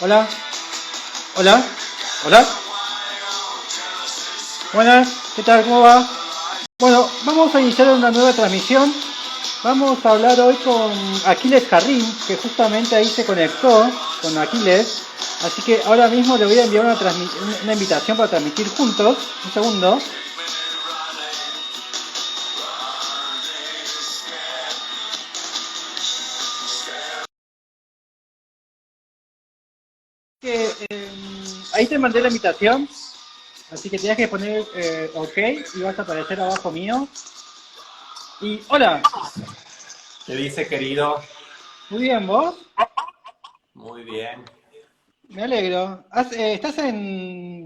Hola, hola, hola. Buenas, ¿qué tal? ¿Cómo va? Bueno, vamos a iniciar una nueva transmisión. Vamos a hablar hoy con Aquiles Jarrín, que justamente ahí se conectó con Aquiles. Así que ahora mismo le voy a enviar una invitación para transmitir juntos. Un segundo. Que, ahí te mandé la invitación. Así que tienes que poner OK y vas a aparecer abajo mío. Y hola. ¿Qué dice, querido? Muy bien, ¿vos? Muy bien. Me alegro.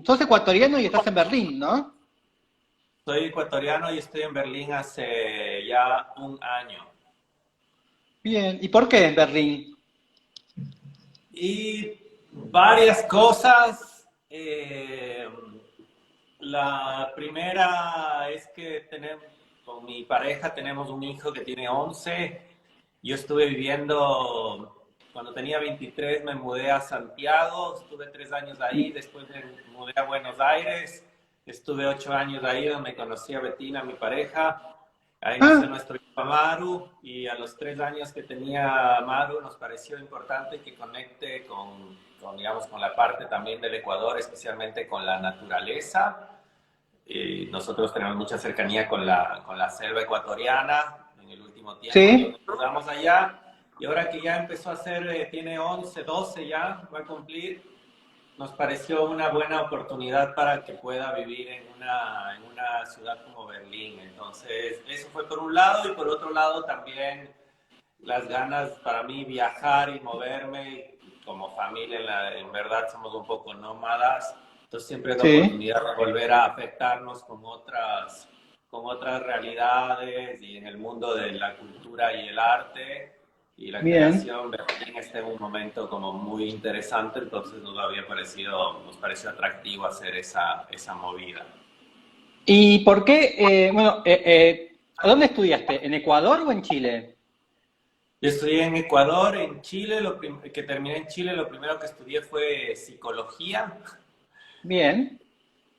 Sos ecuatoriano y estás en Berlín, ¿no? Soy ecuatoriano y estoy en Berlín hace ya un año. Bien. ¿Y por qué en Berlín? Y varias cosas. La primera es que con mi pareja tenemos un hijo que tiene 11. Yo estuve viviendo, cuando tenía 23 me mudé a Santiago, estuve 3 años ahí, después me mudé a Buenos Aires, estuve 8 años ahí donde conocí a Betina, mi pareja. Ahí nació Ah, nuestro hijo Maru y a los 3 años que tenía Maru nos pareció importante que conecte digamos, con la parte también del Ecuador, especialmente con la naturaleza. Nosotros tenemos mucha cercanía con la selva ecuatoriana en el último tiempo y sí. nos mudamos allá. Y ahora que ya empezó a ser, tiene 11, 12 ya, va a cumplir, nos pareció una buena oportunidad para que pueda vivir en una ciudad como Berlín. Entonces, eso fue por un lado y por otro lado también las ganas para mí viajar y moverme. Como familia, en verdad somos un poco nómadas, entonces siempre es la Sí. oportunidad de volver a afectarnos con otras realidades y en el mundo de la cultura y el arte y la Bien. creación. Berlín está en un momento como muy interesante, entonces nos pareció atractivo hacer esa movida. ¿Y por qué? ¿A dónde estudiaste? ¿En Ecuador o en Chile? Yo estudié en Ecuador, en Chile, que terminé en Chile, lo primero que estudié fue psicología. Bien.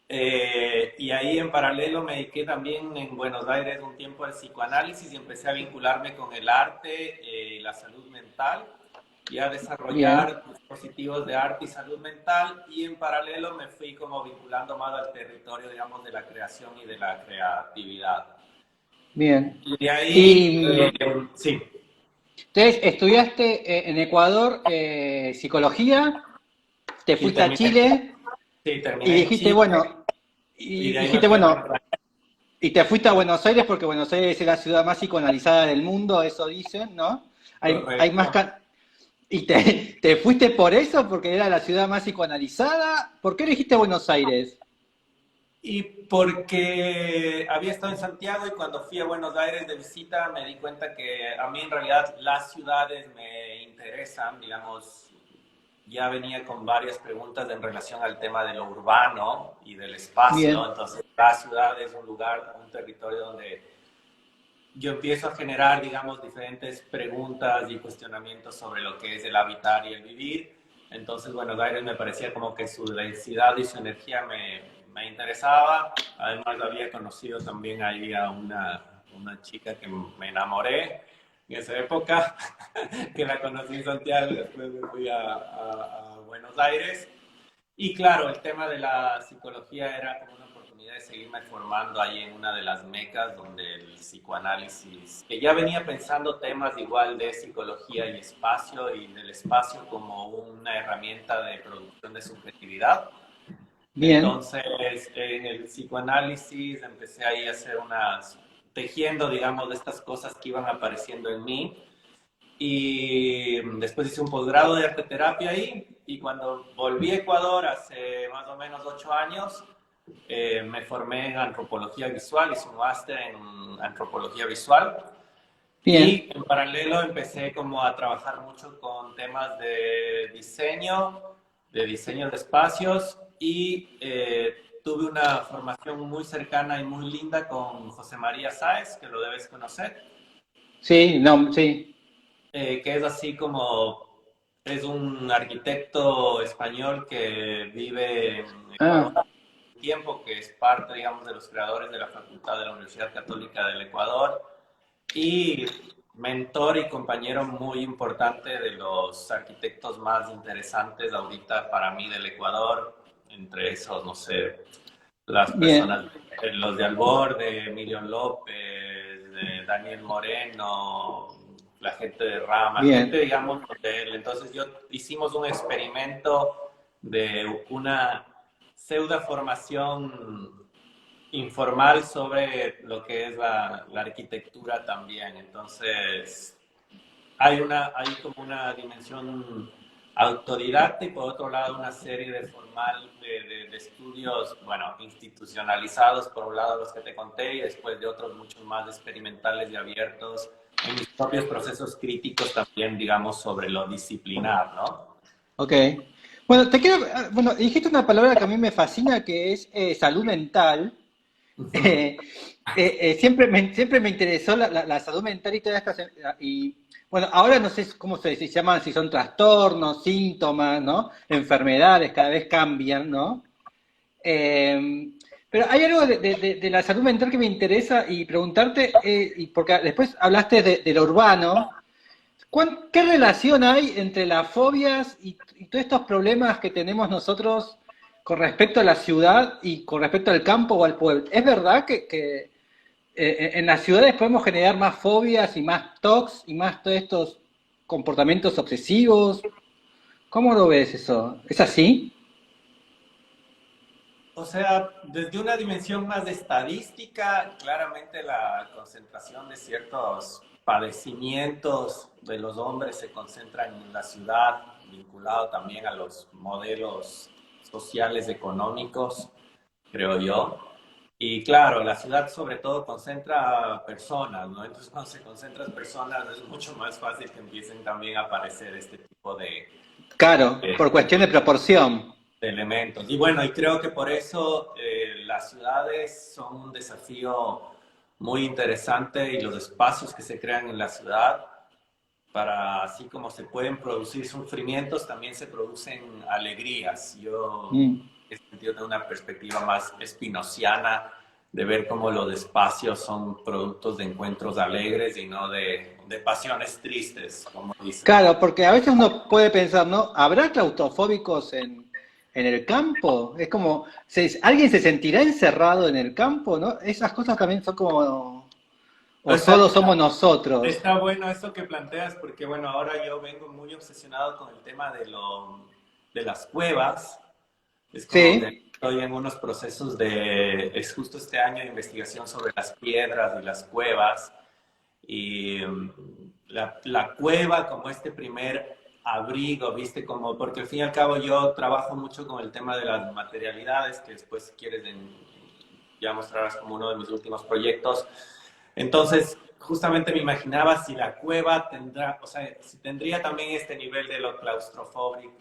Y ahí en paralelo me dediqué también en Buenos Aires un tiempo al psicoanálisis y empecé a vincularme con el arte y la salud mental y a Bien. desarrollar dispositivos de arte y salud mental, y en paralelo me fui como vinculando más al territorio, digamos, de la creación y de la creatividad. Bien. Y de ahí, Y sí, entonces estudiaste en Ecuador psicología, te sí, fuiste a Chile y terminé en dijiste, Chile bueno, y y de ahí me dijiste, fui a Buenos bueno, Aires. y te fuiste a Buenos Aires porque Buenos Aires es la ciudad más psicoanalizada del mundo, eso dicen, ¿no? Hay más... Correcto. ¿Y te fuiste por eso? ¿Porque era la ciudad más psicoanalizada? ¿Por qué elegiste Buenos Aires? Y porque había estado en Santiago y cuando fui a Buenos Aires de visita me di cuenta que a mí en realidad las ciudades me interesan, digamos, ya venía con varias preguntas en relación al tema de lo urbano y del espacio. Bien, Entonces la ciudad es un lugar, un territorio donde yo empiezo a generar, digamos, diferentes preguntas y cuestionamientos sobre lo que es el habitar y el vivir. Entonces, Buenos Aires me parecía como que su densidad y su energía me interesaba. Además, había conocido también ahí a una chica que me enamoré en esa época, que la conocí en Santiago, después me fui a Buenos Aires. Y claro, el tema de la psicología era como una oportunidad de seguirme formando ahí en una de las mecas donde el psicoanálisis, que ya venía pensando temas igual de psicología y espacio, y del espacio como una herramienta de producción de subjetividad. bien, Entonces, en el psicoanálisis empecé ahí a hacer tejiendo, digamos, de estas cosas que iban apareciendo en mí, y después hice un posgrado de arte terapia ahí, y cuando volví a Ecuador hace más o menos 8 años, me formé en antropología visual, hice un máster en antropología visual, bien, y en paralelo empecé como a trabajar mucho con temas de diseño de espacios, y tuve una formación muy cercana y muy linda con José María Sáez, que lo debes conocer, Sí, no, sí. que es así como, es un arquitecto español que vive en Ecuador Ah, tiempo, que es parte, digamos, de los creadores de la Facultad de la Universidad Católica del Ecuador y mentor y compañero muy importante de los arquitectos más interesantes ahorita para mí del Ecuador, entre esos, no sé, las bien, personas, los de Alborde, Emilio López, Daniel Moreno, la gente de Rama, gente, bien, digamos, de él. Entonces yo hicimos un experimento de una pseudo formación informal sobre lo que es la arquitectura también. Entonces, hay como una dimensión autodidacta y por otro lado una serie de formal de estudios, bueno, institucionalizados, por un lado los que te conté y después de otros muchos más experimentales y abiertos en mis propios procesos críticos también, digamos, sobre lo disciplinar, ¿no? ok. Bueno, te quiero, bueno, dijiste una palabra que a mí me fascina, que es salud mental. Eh, siempre me interesó la salud mental y todas estas, y bueno, ahora no sé cómo se llaman, si son trastornos, síntomas, ¿no? Enfermedades, cada vez cambian, ¿no? Eh, pero hay algo de la salud mental que me interesa y preguntarte, y porque después hablaste de lo urbano, ¿qué relación hay entre las fobias y todos estos problemas que tenemos nosotros con respecto a la ciudad y con respecto al campo o al pueblo? ¿Es verdad que en las ciudades podemos generar más fobias y más TOCs y más todos estos comportamientos obsesivos? ¿Cómo lo ves eso? ¿Es así? O sea, desde una dimensión más de estadística, claramente la concentración de ciertos padecimientos de los hombres se concentran en la ciudad, vinculado también a los modelos sociales económicos, creo yo. Y claro, la ciudad sobre todo concentra personas, ¿no? Entonces cuando se concentran personas es mucho más fácil que empiecen también a aparecer este tipo Claro, por cuestión de proporción. de elementos. Y bueno, y creo que por eso las ciudades son un desafío muy interesante y los espacios que se crean en la ciudad, para así como se pueden producir sufrimientos, también se producen alegrías. Yo Mm. he sentido de una perspectiva más espinociana de ver cómo los espacios son productos de encuentros alegres y no de pasiones tristes, como dicen. Claro, porque a veces uno puede pensar, ¿no? ¿Habrá claustrofóbicos en el campo? Es como, ¿alguien se sentirá encerrado en el campo, no? Esas cosas también son como, o O sea, solo somos nosotros. está bueno eso que planteas porque, bueno, ahora yo vengo muy obsesionado con el tema de las cuevas. Es como que Sí, estoy en unos procesos es justo este año de investigación sobre las piedras y las cuevas. Y la cueva como este primer abrigo, ¿viste? Como, porque al fin y al cabo yo trabajo mucho con el tema de las materialidades, que después si quieres ya mostrarás como uno de mis últimos proyectos. Entonces, justamente me imaginaba si la cueva tendrá, o sea, si tendría también este nivel de lo claustrofóbico,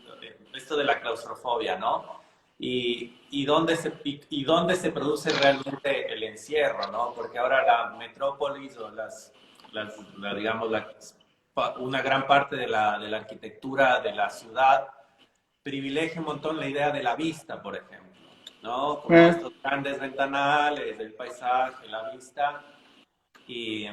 esto de la claustrofobia, ¿no? Y dónde se produce realmente el encierro, ¿no? Porque ahora la metrópolis o digamos, una gran parte de la arquitectura de la ciudad privilegia un montón la idea de la vista, por ejemplo, ¿no? Como eh, estos grandes ventanales, el paisaje, la vista. Y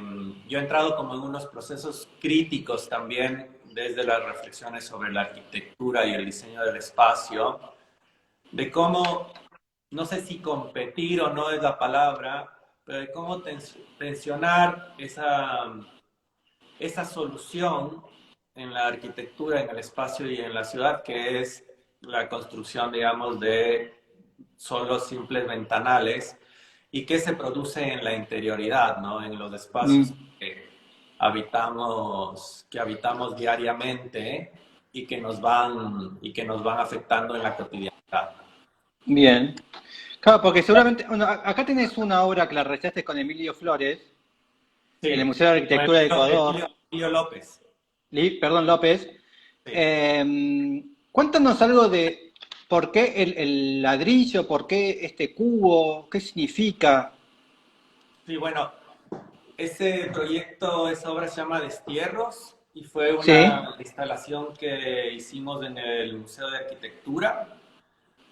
yo he entrado como en unos procesos críticos también desde las reflexiones sobre la arquitectura y el diseño del espacio, de cómo, no sé si competir o no es la palabra, pero de cómo tensionar esa solución en la arquitectura, en el espacio y en la ciudad, que es la construcción, digamos, de solo simples ventanales y que se produce en la interioridad, ¿no? En los espacios mm, que habitamos diariamente y que nos van afectando en la cotidianidad. bien. Claro, porque seguramente, bueno, acá tenés una obra que la realizaste con Emilio Flores, en el Sí, Museo de Arquitectura de Emilio, Ecuador, Emilio López. Perdón, López. Sí. Cuéntanos algo de ¿Por qué el ladrillo? ¿Por qué este cubo? ¿Qué significa? Sí, bueno, ese proyecto, esa obra se llama Destierros y fue Sí, una instalación que hicimos en el Museo de Arquitectura,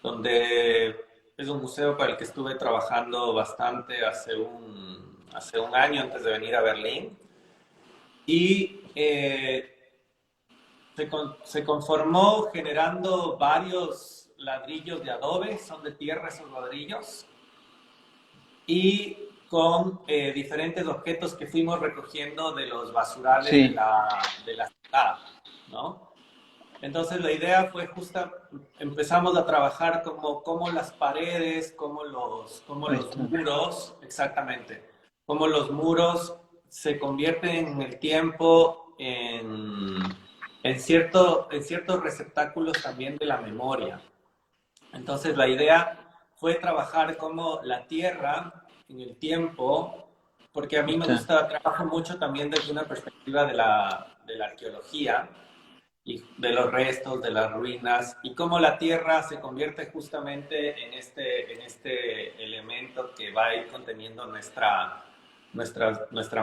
donde es un museo para el que estuve trabajando bastante hace un año antes de venir a Berlín. Y se conformó generando varios ladrillos de adobe, son de tierra esos ladrillos, y con diferentes objetos que fuimos recogiendo de los basurales sí, de la ciudad, ¿no? Entonces la idea fue justa, empezamos a trabajar como las paredes, como ahí los está. muros, exactamente, como los muros se convierten en el tiempo en ciertos receptáculos también de la memoria. Entonces la idea fue trabajar como la tierra en el tiempo, porque a Ahí mí me está. gusta, trabajo mucho también desde una perspectiva de la arqueología y de los restos, de las ruinas, y cómo la tierra se convierte justamente en este elemento que va a ir conteniendo nuestra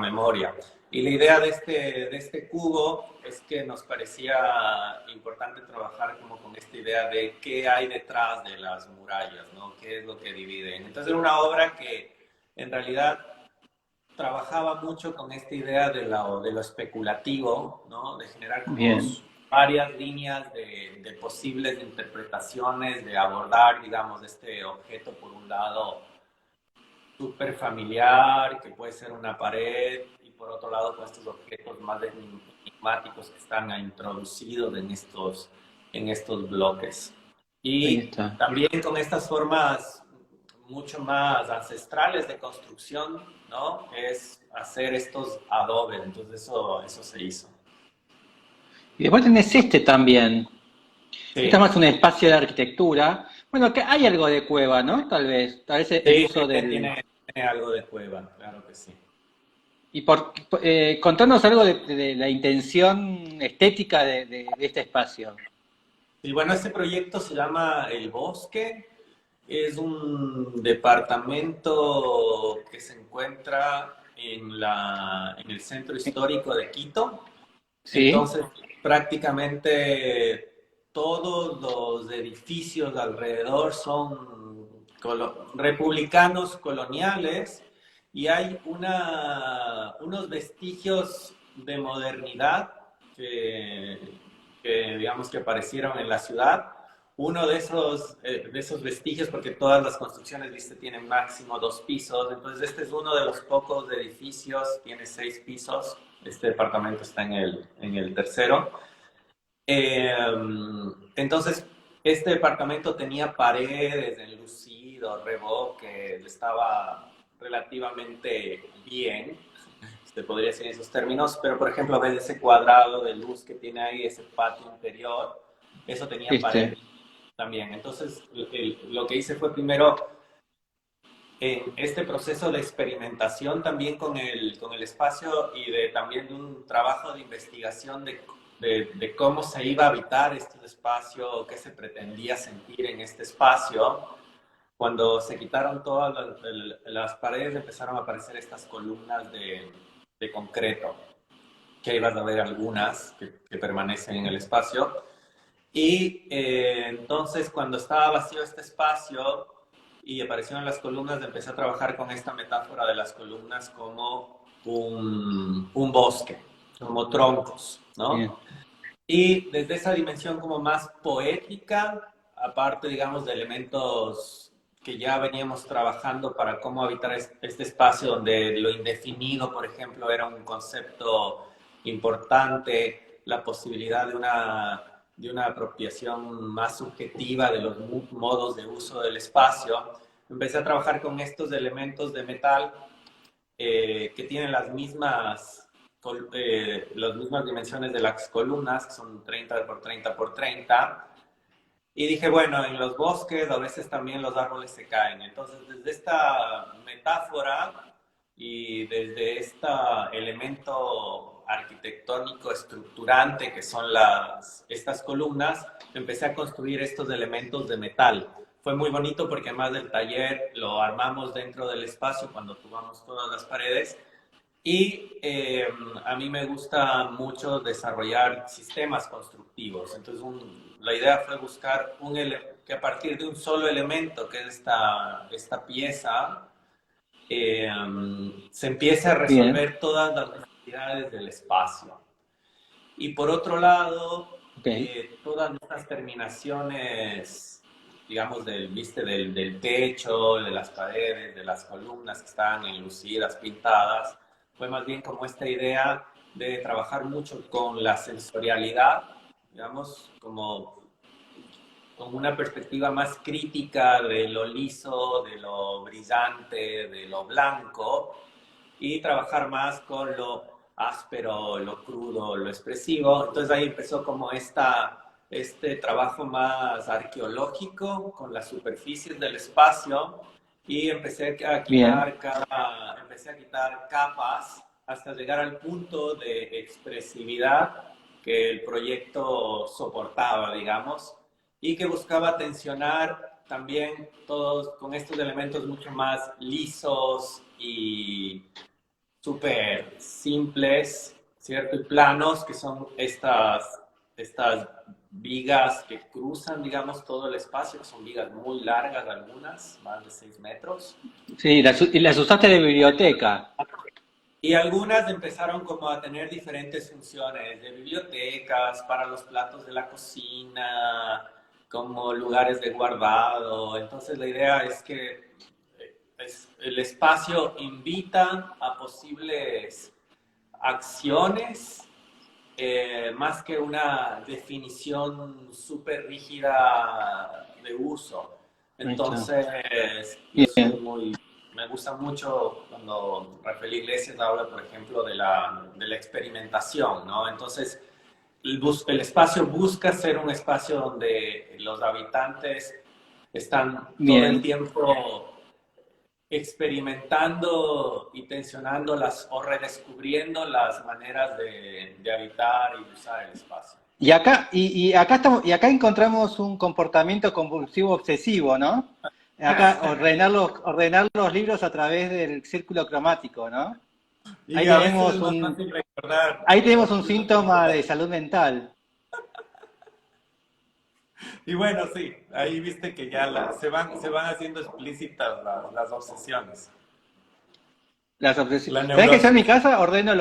memoria. Y la idea de este cubo es que nos parecía importante trabajar como con esta idea de qué hay detrás de las murallas, ¿no? ¿Qué es lo que dividen? Entonces era una obra que en realidad trabajaba mucho con esta idea de lo especulativo, ¿no? De generar como Bien. varias líneas de posibles interpretaciones, de abordar, digamos, este objeto por un lado súper familiar, que puede ser una pared, y por otro lado con estos objetos más enigmáticos que están introducidos en estos bloques. Ahí Y está. también con estas formas mucho más ancestrales de construcción, ¿no? Es hacer estos adobes, entonces eso se hizo. Y después tenés este también. Este es Sí, más un espacio de arquitectura. Bueno, que hay algo de cueva, ¿no? Tal vez. Tal vez el sí, uso del. tiene algo de cueva, claro que sí. Y contanos algo de la intención estética de este espacio. Y bueno, este proyecto se llama El Bosque. Es un departamento que se encuentra en el centro histórico de Quito. ¿Sí? Entonces, prácticamente todos los edificios alrededor son republicanos coloniales y hay unos vestigios de modernidad digamos, que aparecieron en la ciudad. Uno de esos vestigios, porque todas las construcciones, viste, tienen máximo 2 pisos, entonces este es uno de los pocos edificios, tiene 6 pisos, este departamento está en el tercero. Eh, entonces, este departamento tenía paredes enlucido, revoque, estaba relativamente bien, se podría decir en esos términos, pero por ejemplo, ves ese cuadrado de luz que tiene ahí, ese patio interior, eso tenía ¿Viste? paredes también. Entonces, lo que hice fue primero en este proceso de experimentación también con el espacio y también de un trabajo de investigación de cómo se iba a habitar este espacio, qué se pretendía sentir en este espacio. Cuando se quitaron todas las paredes, empezaron a aparecer estas columnas de concreto, que ahí vas a ver algunas que permanecen en el espacio. Y entonces cuando estaba vacío este espacio y aparecieron las columnas, empecé a trabajar con esta metáfora de las columnas como un bosque, como troncos, Bien. ¿no? Y desde esa dimensión como más poética, aparte, digamos, de elementos que ya veníamos trabajando para cómo habitar este espacio donde lo indefinido, por ejemplo, era un concepto importante, la posibilidad de una apropiación más subjetiva de los modos de uso del espacio. Empecé a trabajar con estos elementos de metal que tienen las mismas dimensiones de las columnas, que son 30 por 30 por 30. Y dije, bueno, en los bosques a veces también los árboles se caen. Entonces, desde esta metáfora y desde este elemento arquitectónico estructurante que son estas columnas, empecé a construir estos elementos de metal. Fue muy bonito porque además del taller lo armamos dentro del espacio cuando tumbamos todas las paredes. Y a mí me gusta mucho desarrollar sistemas constructivos. Entonces, la idea fue buscar que a partir de un solo elemento, que es esta pieza, se empiece a resolver todas las necesidades del espacio. Y por otro lado, todas estas terminaciones, digamos, del techo, de las paredes, de las columnas que están enlucidas, pintadas, fue más bien como esta idea de trabajar mucho con la sensorialidad, digamos, como con una perspectiva más crítica de lo liso, de lo brillante, de lo blanco, y trabajar más con lo áspero, lo crudo, lo expresivo. Entonces ahí empezó como este trabajo más arqueológico con las superficies del espacio, y empecé a quitar capas hasta llegar al punto de expresividad que el proyecto soportaba, digamos, y que buscaba tensionar también todos con estos elementos mucho más lisos y súper simples, ¿cierto? Y planos, que son estas vigas que cruzan, digamos, todo el espacio, que son vigas muy largas algunas, más de 6 metros. Sí, y las usaste de biblioteca. Y algunas empezaron como a tener diferentes funciones, de bibliotecas, para los platos de la cocina, como lugares de guardado. Entonces la idea es que el espacio invita a posibles acciones, más que una definición súper rígida de uso. Entonces, me gusta mucho cuando Rafael Iglesias habla, por ejemplo, de la experimentación, ¿no? Entonces, el espacio busca ser un espacio donde los habitantes están todo el tiempo experimentando y tensionando o redescubriendo las maneras de habitar y usar el espacio. Y acá encontramos un comportamiento compulsivo obsesivo, ¿no? Acá ordenar los libros a través del círculo cromático, ¿no? Ahí tenemos un síntoma de salud mental. Y bueno, sí, ahí viste que ya se van haciendo explícitas las obsesiones. Las obsesiones. ¿Sabés que yo en mi casa ordeno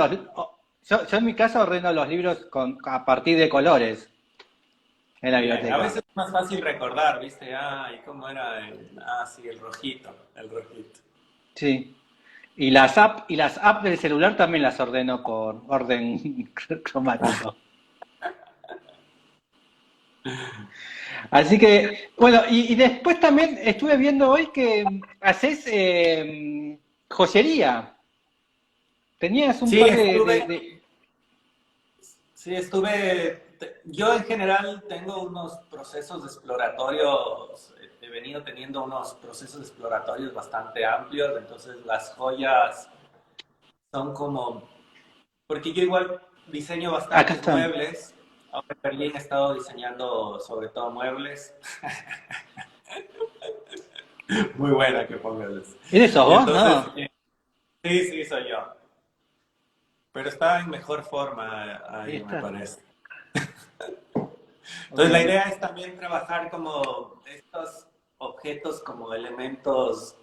los libros a partir de colores en la biblioteca? A veces es más fácil recordar, ¿viste? ¿Y cómo era? Sí, el rojito. Sí. Y las apps del celular también las ordeno por orden cromático. Así que, bueno, y después también estuve viendo hoy que haces joyería. Tenías un par de... Sí, yo en general tengo unos procesos exploratorios, he venido teniendo unos procesos exploratorios bastante amplios, entonces las joyas son como... Porque yo igual diseño bastantes muebles. Ahora en Berlín he estado diseñando sobre todo muebles. Muy buena que pongas eso. ¿Eres vos, no? Sí, soy yo. Pero está en mejor forma ahí, me parece. Entonces la idea es también trabajar como estos objetos como elementos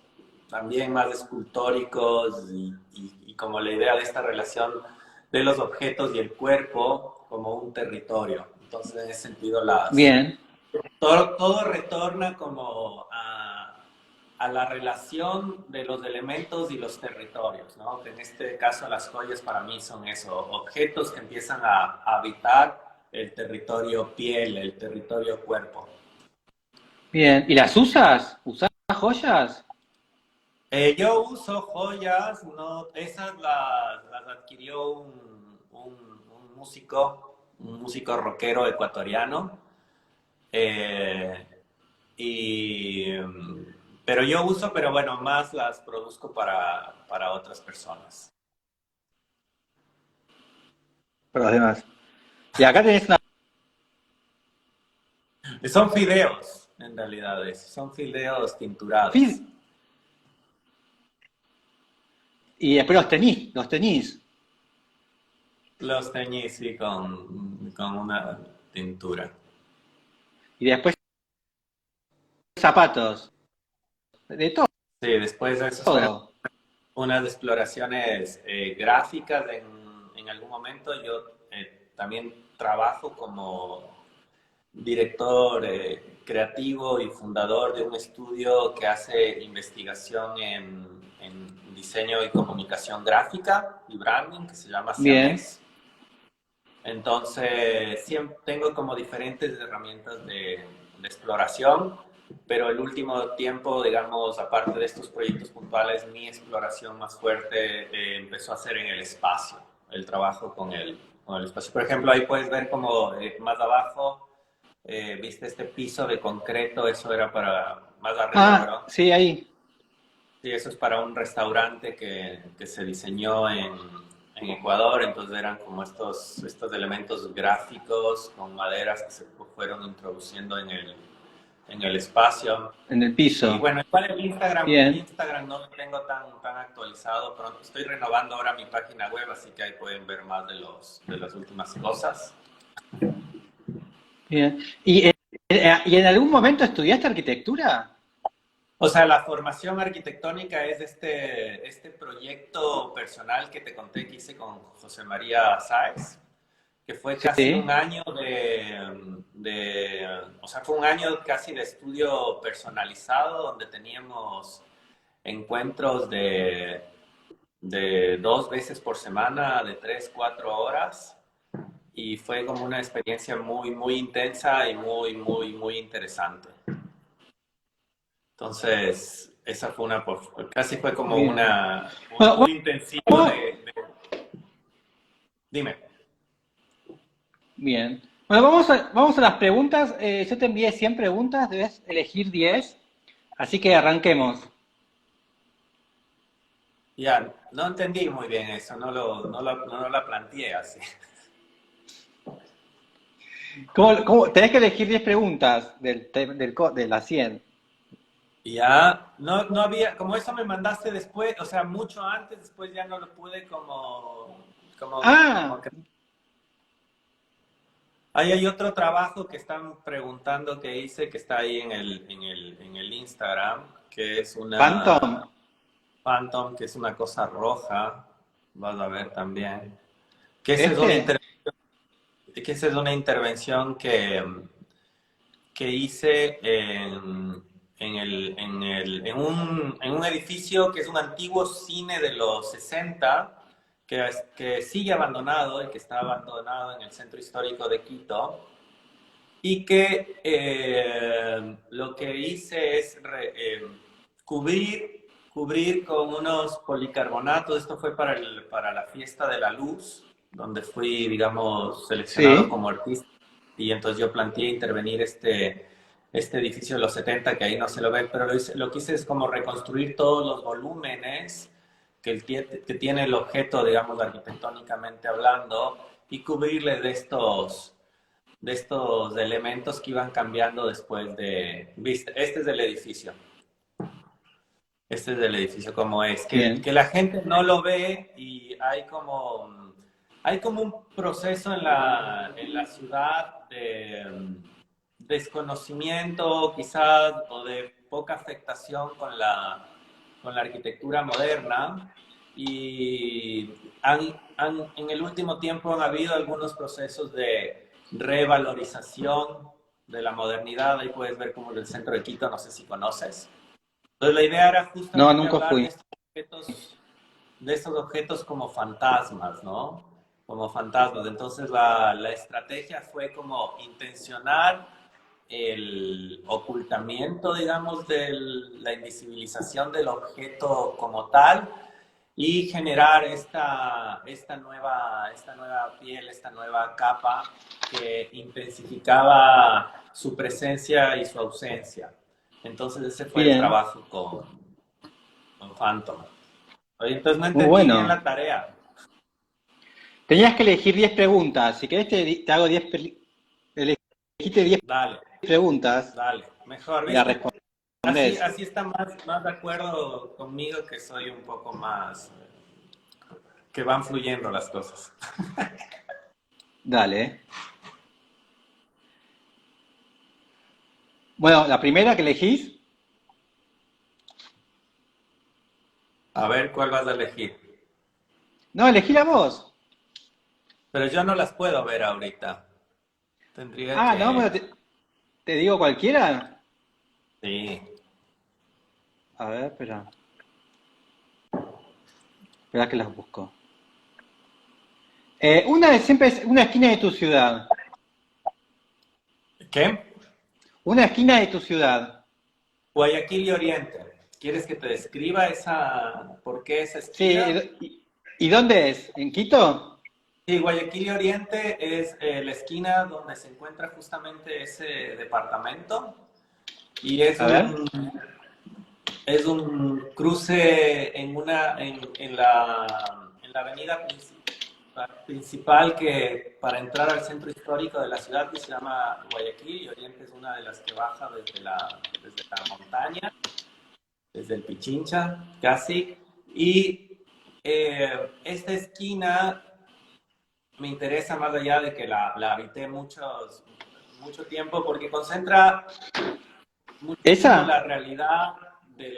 también más escultóricos y como la idea de esta relación de los objetos y el cuerpo como un territorio. Entonces, en ese sentido, todo retorna como a la relación de los elementos y los territorios, ¿no? Que en este caso las joyas para mí son eso, objetos que empiezan a habitar el territorio piel, el territorio cuerpo. Bien, ¿y las usas? ¿Usas joyas? Yo uso joyas, no, esas las adquirió un músico rockero ecuatoriano, pero yo uso, pero bueno, más las produzco para otras personas. por los demás. Y acá tenés una... Son fideos, en realidad, son fideos tinturados. Y después los teñís. Los teñí, sí, con una tintura. Y después zapatos. De Sí, después de eso fueron todo. unas exploraciones gráficas en algún momento. Yo también trabajo como director creativo y fundador de un estudio que hace investigación en diseño y comunicación gráfica y branding, que se llama Bien. Siames. Entonces, siempre tengo como diferentes herramientas de exploración, pero el último tiempo, digamos, aparte de estos proyectos puntuales, mi exploración más fuerte empezó a ser en el espacio, el trabajo con el espacio. Por ejemplo, ahí puedes ver como más abajo, viste este piso de concreto, eso era para más arriba, Ah, ¿no? sí, ahí. Sí, eso es para un restaurante que se diseñó en Ecuador, entonces eran como estos elementos gráficos con maderas que se fueron introduciendo en el espacio. En el Y piso. bueno, igual el Bien. Instagram no lo tengo tan actualizado, pronto estoy renovando ahora mi página web, así que ahí pueden ver más de las últimas cosas. Bien. ¿Y en algún momento estudiaste arquitectura? O sea, la formación arquitectónica es este proyecto personal que te conté que hice con José María Sáez, que fue casi un Sí. año o sea, fue un año casi de estudio personalizado, donde teníamos encuentros de 2 veces por semana, de 3, 4 horas, y fue como una experiencia muy, muy intensa y muy, muy, muy interesante. Entonces, esa fue casi fue como Bien. un Bueno, intensivo vamos, dime. bien. Bueno, vamos a las preguntas. Yo te envié 100 preguntas, debes elegir 10. Así que arranquemos. Ya, no entendí muy bien eso, no la planteé así. Tenés que elegir 10 preguntas de las 100. Ya, no había, como eso me mandaste después, o sea, mucho antes, después ya no lo pude como Ah, que... Ahí hay otro trabajo que están preguntando que hice, que está ahí en el Instagram, que es Phantom. una Phantom, que es una cosa roja, vas a ver también. Que esa es una, ¿Este? que esa es una intervención que hice en un edificio que es un antiguo cine de los 60, que sigue abandonado y que está abandonado en el centro histórico de Quito, y que lo que hice es cubrir con unos policarbonatos. Esto fue para la fiesta de la luz, donde fui, digamos, seleccionado Sí. como artista, y entonces yo planteé intervenir este edificio de los 70, que ahí no se lo ve, pero lo que hice es como reconstruir todos los volúmenes que tiene el objeto, digamos, arquitectónicamente hablando, y cubrirle de estos elementos que iban cambiando después ¿viste? Este es del edificio. Este es del edificio como es. Que Bien. la gente no lo ve, y hay como un proceso en la ciudad de desconocimiento quizás, o de poca afectación con la arquitectura moderna, y en el último tiempo han habido algunos procesos de revalorización de la modernidad. Ahí puedes ver como del centro de Quito, no sé si conoces. Entonces la idea era No, justamente nunca hablar fui. de estos objetos como fantasmas, ¿no? Como fantasmas. Entonces la estrategia fue como intencionar el ocultamiento, digamos, de la invisibilización del objeto como tal, y generar esta nueva piel, esta nueva capa que intensificaba su presencia y su ausencia. Entonces ese fue el Bien. trabajo con Phantom. Oye, entonces no Muy entendí bien bueno. la tarea. Tenías que elegir 10 preguntas. Si querés te hago 10, elegiste 10 Dale, preguntas dale. Mejor, y las ¿viste? Así, respondés. así está más de acuerdo conmigo que soy un poco más, que van fluyendo las cosas. Dale. Bueno, la primera que elegís. A ver, ¿cuál vas a elegir? No, elegí la voz. Pero yo no las puedo ver ahorita. Tendría Ah, no, bueno, que... te digo cualquiera. Sí. A ver, espera. Espera que las busco. Una de siempre es una esquina de tu ciudad. ¿Qué? Una esquina de tu ciudad. Guayaquil y Oriente. ¿Quieres que te describa esa, por qué esa Sí, esquina? ¿y dónde es? ¿En Quito? Sí, Guayaquil y Oriente es la esquina donde se encuentra justamente ese departamento y A ver. es un cruce en la avenida principal que para entrar al centro histórico de la ciudad que se llama Guayaquil y Oriente es una de las que baja desde la montaña, desde el Pichincha casi. Y esta esquina me interesa más allá de que la habité mucho tiempo porque concentra muchísimo ¿Esa? la realidad de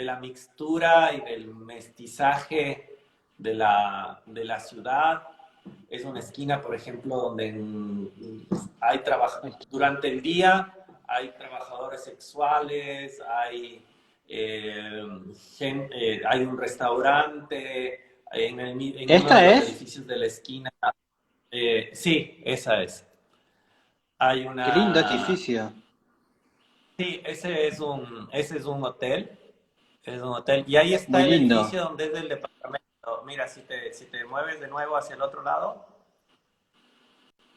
la mixtura y del mestizaje de la ciudad. Es una esquina, por ejemplo, donde hay durante el día hay trabajadores sexuales, eh, hay un restaurante en uno de ¿Esta los es? edificios de la esquina. Sí, esa es. Hay Qué lindo una, edificio. sí, ese es un hotel. Es un hotel. Y ahí está Muy el lindo. edificio donde es del departamento. Mira, si te mueves de nuevo hacia el otro lado,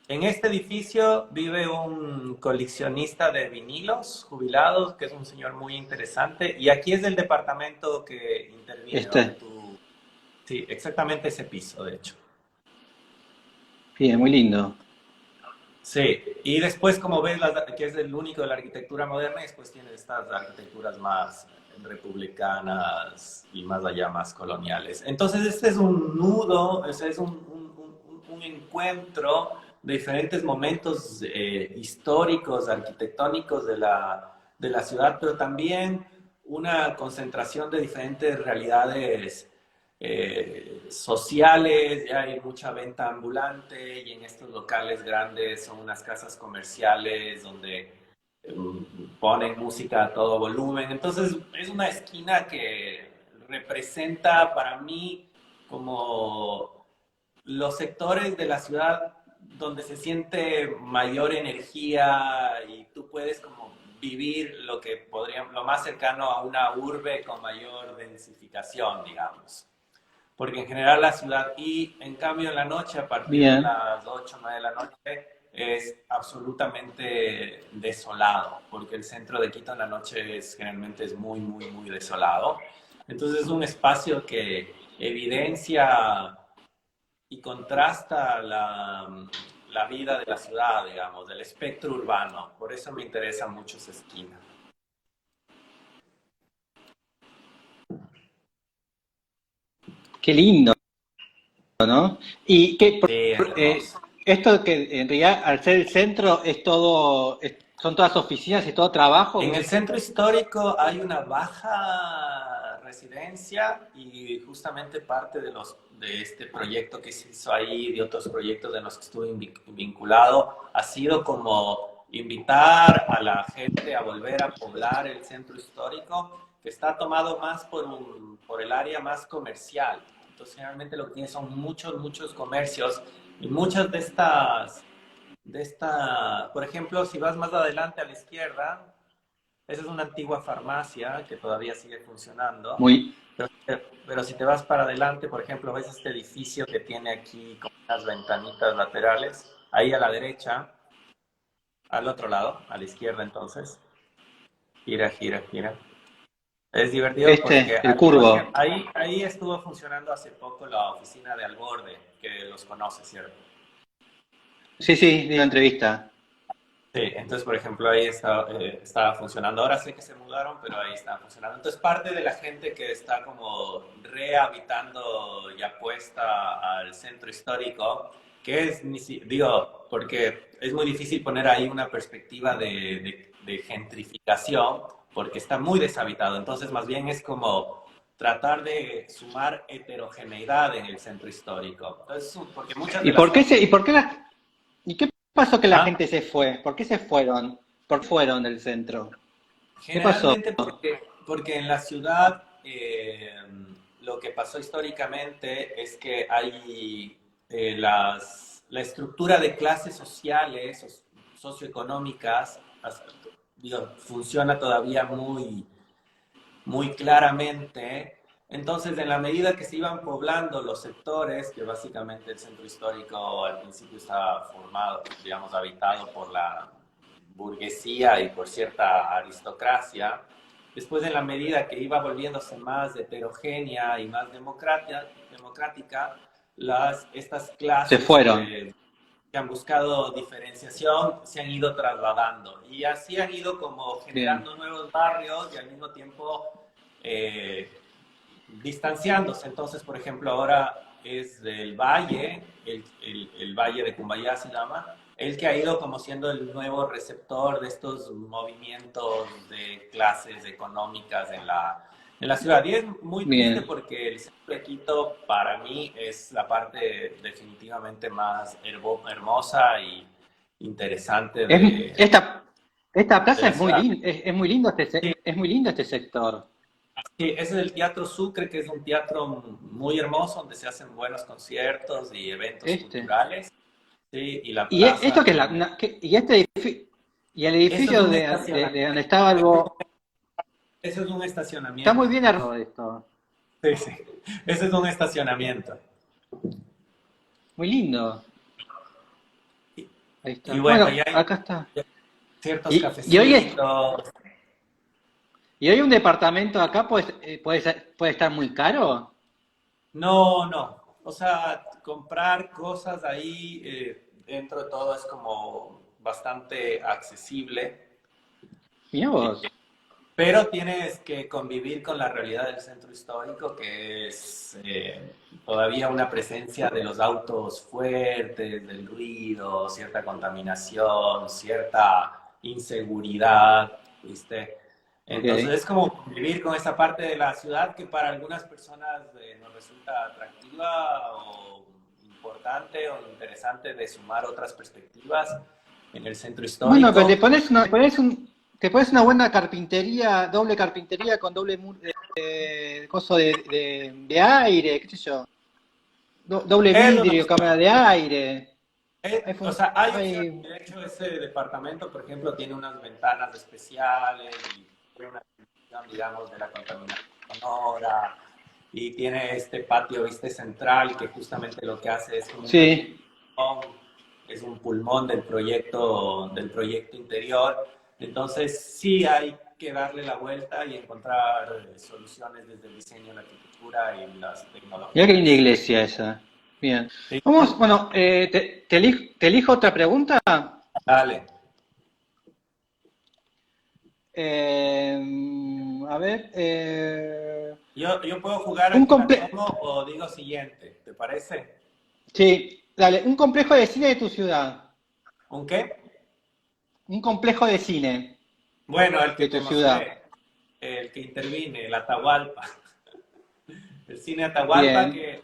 en este edificio vive un coleccionista de vinilos jubilados, que es un señor muy interesante. Y aquí es el departamento que interviene, donde Este. tú... Sí, exactamente ese piso, de hecho. Bien, muy lindo. Sí, y después como ves que es el único de la arquitectura moderna, y después tienes estas arquitecturas más republicanas y más allá más coloniales. Entonces este es un nudo, ese es un encuentro de diferentes momentos históricos, arquitectónicos de la ciudad, pero también una concentración de diferentes realidades sociales, ya hay mucha venta ambulante y en estos locales grandes son unas casas comerciales donde ponen música a todo volumen. Entonces es una esquina que representa para mí como los sectores de la ciudad donde se siente mayor energía y tú puedes como vivir lo que podría, lo más cercano a una urbe con mayor densificación, digamos porque en general la ciudad y en cambio en la noche, a partir de Bien. las 8 o 9 de la noche, es absolutamente desolado, porque el centro de Quito en la noche generalmente es muy desolado. Entonces es un espacio que evidencia y contrasta la vida de la ciudad, digamos, del espectro urbano. Por eso me interesa mucho esa esquina. Qué lindo, ¿no? Y que Sí, es hermoso. esto que en realidad al ser el centro es todo, son todas oficinas y todo En trabajo. el centro histórico hay una baja residencia y justamente parte de este proyecto que se hizo ahí, de otros proyectos en los que estuve vinculado, ha sido como invitar a la gente a volver a poblar el centro histórico, que está tomado más por el área más comercial. Entonces, generalmente lo que tiene son muchos comercios y muchas de esta, por ejemplo, si vas más adelante a la izquierda, esa es una antigua farmacia que todavía sigue funcionando, Muy, pero, pero si te vas para adelante, por ejemplo, ves este edificio que tiene aquí como unas ventanitas laterales, ahí a la derecha, al otro lado, a la izquierda entonces, gira. Es divertido porque el curvo. ahí estuvo funcionando hace poco la oficina de Alborde, que los conoce, ¿cierto? Sí, sí, di la entrevista. Sí, entonces, por ejemplo, ahí estaba funcionando. Ahora sé que se mudaron, pero ahí estaba funcionando. Entonces, parte de la gente que está como rehabitando y apuesta al centro histórico, que es, digo, porque es muy difícil poner ahí una perspectiva de gentrificación, porque está muy deshabitado. Entonces, más bien es como tratar de sumar heterogeneidad en el centro histórico. Entonces, porque muchas ¿Y de las por qué cosas... se, y por qué la, y qué pasó que la ¿Ah? gente se fue? ¿Por qué se fueron? ¿Por qué fueron del centro? ¿Qué pasó? Generalmente porque en la ciudad lo que pasó históricamente es que hay la estructura de clases sociales, socioeconómicas, digo, funciona todavía muy claramente. Entonces, en la medida que se iban poblando los sectores, que básicamente el centro histórico al principio estaba formado, digamos, habitado por la burguesía y por cierta aristocracia, después en la medida que iba volviéndose más heterogénea y más democrática, estas Se clases fueron. que han buscado diferenciación se han ido trasladando y así han ido como Bien. generando nuevos barrios y al mismo tiempo eh, distanciándose. Entonces, por ejemplo, ahora es del Valle, el Valle de Cumbayá se llama, el que ha ido como siendo el nuevo receptor de estos movimientos de clases económicas en la ciudad. Y es muy triste Bien. porque el centro de Quito para mí es la parte definitivamente más hermosa y interesante Es, esta de plaza la es muy ciudad. linda, es muy lindo Sí, es muy lindo este sector. sí, ese es el Teatro Sucre, que es un teatro muy hermoso donde se hacen buenos conciertos y eventos Este. culturales. Sí, y la Y plaza esto que es tiene... y este edificio, y el Eso es edificio un de estacionamiento. donde estaba algo, Eso es un está muy estacionamiento. bien armado esto. Sí, sí. Ese es un estacionamiento. Muy lindo. Y, Ahí y está. bueno, Bueno, y hay acá está. ciertos Y hoy es, cafecitos. y hoy un departamento acá puede estar muy caro. No, no. O sea, comprar cosas ahí dentro de todo es como bastante accesible. Mirá vos. Pero tienes que convivir con la realidad del centro histórico, que es todavía una presencia de los autos fuertes, del ruido, cierta contaminación, cierta inseguridad, ¿viste? Ok. Entonces es como convivir con esa parte de la ciudad que para algunas personas nos resulta atractiva o importante o interesante de sumar otras perspectivas en el centro Bueno, pero histórico. te pones una buena carpintería, doble carpintería con doble coso de aire, qué sé yo. Doble Es una vidrio, opción. cámara de aire. O sea, hay opciones. Hay, De hecho, ese departamento, por ejemplo, tiene unas ventanas especiales y tiene una reducción, digamos, de la contaminación sonora y tiene este patio, viste, central que justamente lo que hace es como un pequeño sí. pulmón, es un pulmón del proyecto interior. Entonces, sí hay que darle la vuelta y encontrar soluciones desde el diseño, la arquitectura y las Mirá qué linda tecnologías. iglesia esa. Bien. Sí, Vamos, bueno, te elijo otra pregunta. dale. Eh, a ver, Yo puedo jugar un a que la comple tomo o digo siguiente, ¿te parece? sí, dale, un complejo de cine de tu ciudad. ¿Un qué? Un complejo de cine Bueno, el que de te tu ciudad. mostré, el que intervine, el Atahualpa. El cine Atahualpa, Bien. que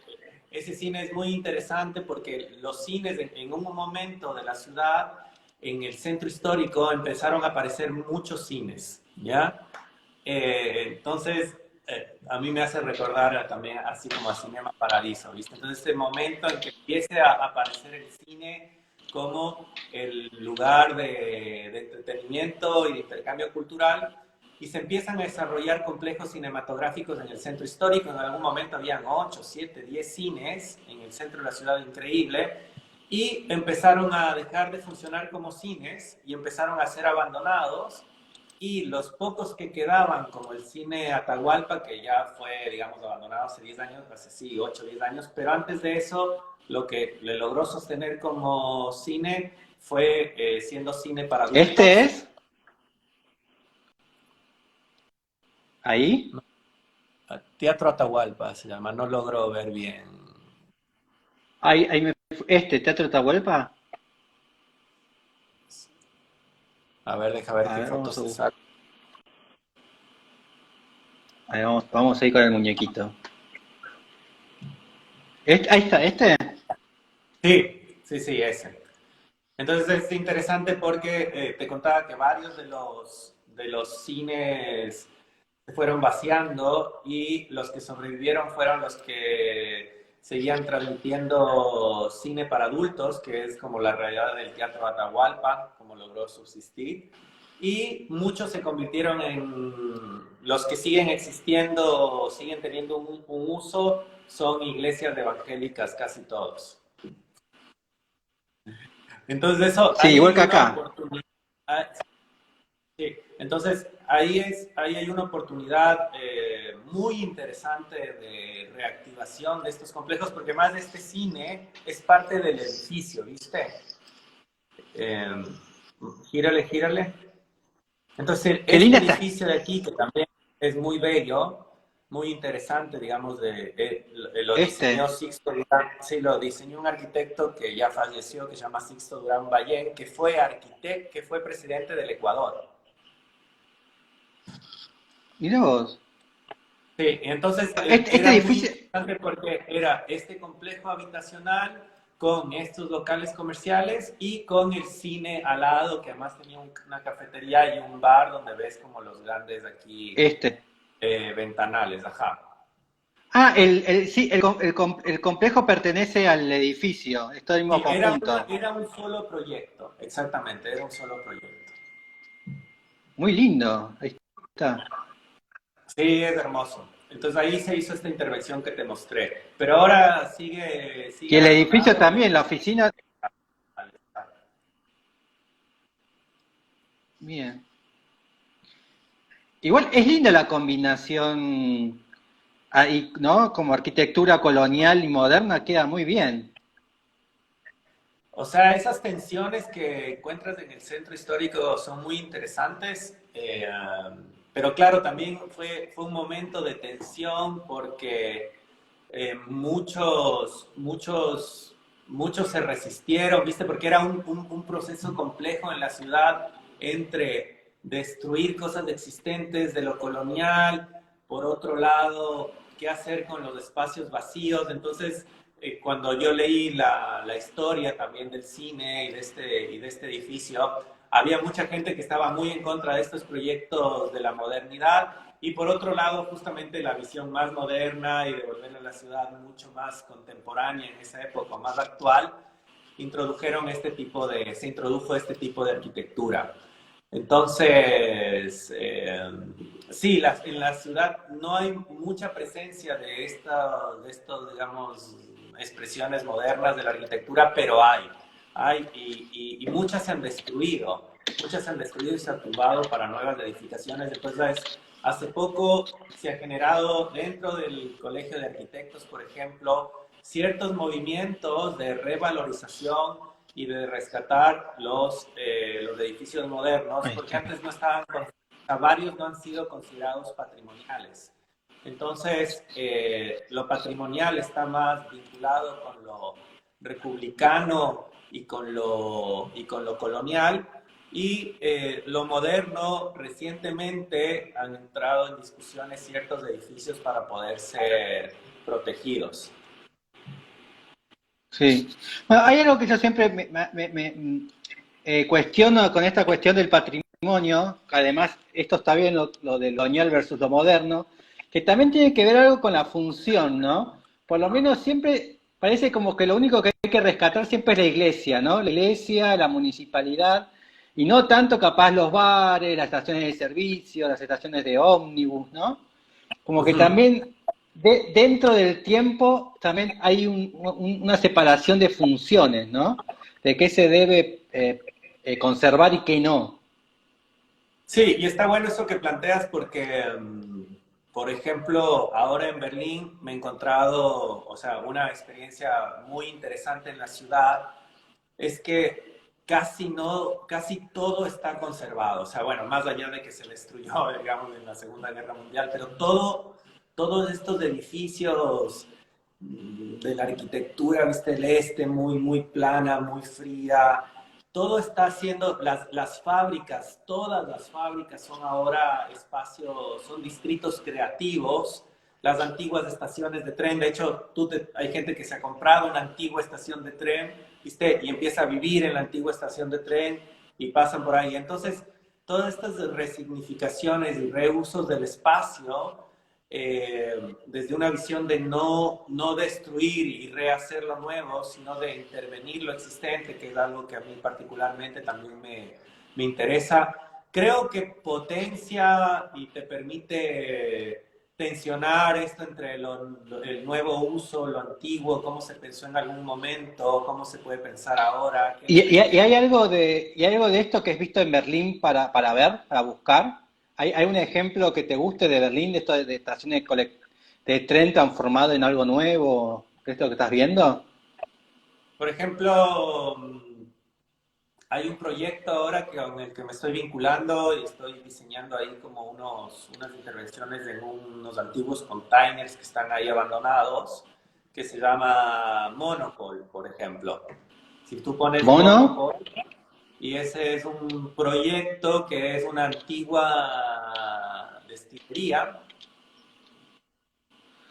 ese cine es muy interesante porque los cines en un momento de la ciudad, en el centro histórico, empezaron a aparecer muchos cines, ¿ya? Entonces, a mí me hace recordar también así como a Cinema Paradiso, ¿viste? Entonces, este momento en que empiece a aparecer el cine como el lugar de entretenimiento y de intercambio cultural, y se empiezan a desarrollar complejos cinematográficos en el centro histórico. En algún momento habían 8, 7, 10 cines en el centro de la ciudad, increíble, y empezaron a dejar de funcionar como cines y empezaron a ser abandonados y los pocos que quedaban, como el cine Atahualpa, que ya fue, digamos, abandonado hace 10 años, hace sí, 8 o 10 años, pero antes de eso, lo que le logró sostener como cine fue siendo cine para adultos. ¿Este es? ¿Ahí? Teatro Atahualpa se llama, no logro ver bien. ¿Teatro Atahualpa? A ver, deja ver A qué ver, fotos vamos a se buscar. saca. Ahí vamos a ir con el muñequito. Ahí está, ¿este? Sí, sí, sí, ese. Entonces es interesante porque te contaba que varios de los cines se fueron vaciando y los que sobrevivieron fueron los que seguían transmitiendo cine para adultos, que es como la realidad del Teatro Atahualpa, como logró subsistir. Y muchos se convirtieron en los que siguen existiendo, siguen teniendo un uso, son iglesias evangélicas casi todos. Entonces eso, Sí, ahí igual hay que una acá. oportunidad. Sí. Entonces ahí hay una oportunidad muy interesante de reactivación de estos complejos, porque más de este cine es parte del edificio, ¿viste? Eh, gírale, gírale. Entonces, Qué este linda está. edificio de aquí, que también es muy bello, muy interesante, digamos, lo diseñó Este. Sixto Durán, sí, lo diseñó un arquitecto que ya falleció, que se llama Sixto Durán Ballén, que fue arquitecto, que fue presidente del Ecuador. Mirá vos. Sí, entonces Este era muy edificio. interesante porque era este complejo habitacional con estos locales comerciales y con el cine al lado, que además tenía una cafetería y un bar donde ves como los grandes aquí Este. ventanales, ajá. Ah, sí, el complejo pertenece al edificio. Es todo el mismo Sí, conjunto. era un solo proyecto, exactamente, era un solo proyecto. Muy lindo. Ahí está. Sí, es hermoso. Entonces ahí se hizo esta intervención que te mostré. Pero ahora Y sigue el edificio abandonado y también, la oficina. Bien. Igual es linda la combinación ahí, ¿no? Como arquitectura colonial y moderna queda muy bien. O sea, esas tensiones que encuentras en el centro histórico son muy interesantes, pero claro, también fue un momento de tensión porque muchos se resistieron, ¿viste? Porque era un proceso complejo en la ciudad entre destruir cosas existentes de lo colonial, por otro lado, qué hacer con los espacios vacíos. Entonces, cuando yo leí la historia también del cine y de este edificio, había mucha gente que estaba muy en contra de estos proyectos de la modernidad y por otro lado justamente la visión más moderna y de volver a la ciudad mucho más contemporánea en esa época, más actual, se introdujo este tipo de arquitectura. Entonces, sí, en la ciudad no hay mucha presencia de estos, digamos, expresiones modernas de la arquitectura, pero hay y muchas se han destruido, y se han tumbado para nuevas edificaciones. Entonces, hace poco se ha generado dentro del Colegio de Arquitectos, por ejemplo, ciertos movimientos de revalorización y de rescatar los edificios modernos, Ahí porque está. antes no estaban, varios no han sido considerados patrimoniales. Entonces, lo patrimonial está más vinculado con lo republicano y con lo colonial, y lo moderno, recientemente han entrado en discusiones ciertos edificios para poder ser protegidos. Sí. Bueno, hay algo que yo siempre cuestiono con esta cuestión del patrimonio, que además esto está bien lo del colonial versus lo moderno, que también tiene que ver algo con la función, ¿no? Por lo menos siempre parece como que lo único que hay que rescatar siempre es la iglesia, ¿no? La iglesia, la municipalidad, y no tanto capaz los bares, las estaciones de servicio, las estaciones de ómnibus, ¿no? Como que Ujú. también dentro del tiempo también hay una separación de funciones, ¿no? De qué se debe conservar y qué no. Sí, y está bueno eso que planteas porque, por ejemplo, ahora en Berlín me he encontrado, o sea, una experiencia muy interesante en la ciudad es que casi no, casi todo está conservado. O sea, bueno, más allá de que se destruyó, digamos, en la Segunda Guerra Mundial, pero todos estos edificios de la arquitectura, viste, el este, muy plana, muy fría, todo está haciendo, las fábricas, todas las fábricas son ahora espacios, son distritos creativos, las antiguas estaciones de tren, de hecho, hay gente que se ha comprado una antigua estación de tren, ¿viste? Y empieza a vivir en la antigua estación de tren y pasan por ahí. Entonces, todas estas resignificaciones y reusos del espacio, desde una visión de no destruir y rehacer lo nuevo, sino de intervenir lo existente, que es algo que a mí particularmente también me interesa. Creo que potencia y te permite tensionar esto entre el nuevo uso, lo antiguo, cómo se pensó en algún momento, cómo se puede pensar ahora, qué Y elementos. hay algo de esto que has visto en Berlín para ver, para buscar? Hay un ejemplo que te guste de Berlín, de esto de estaciones de tren transformado en algo nuevo? ¿Qué es lo que estás viendo? Por ejemplo, hay un proyecto ahora con el que me estoy vinculando y estoy diseñando ahí como unas intervenciones en unos antiguos containers que están ahí abandonados, que se llama Monopol, por ejemplo. Si tú pones ¿Mono? Monopol, y ese es un proyecto que es una antigua destilería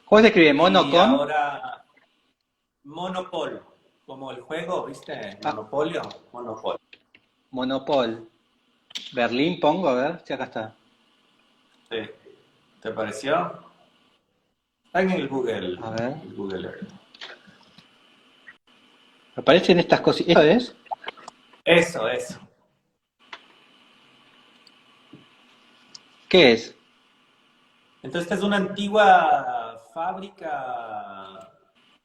¿Cómo se escribe? ¿Mono y con? ahora Monopol, como el juego, ¿viste? Ah, Monopolio, Monopol. Monopol. Berlín pongo, a ver si acá está. Sí. ¿Te pareció? Está en A ver. el Google Earth. Aparecen estas cositas. ¿Esto es? Eso. ¿Qué es? Entonces, esta es una antigua fábrica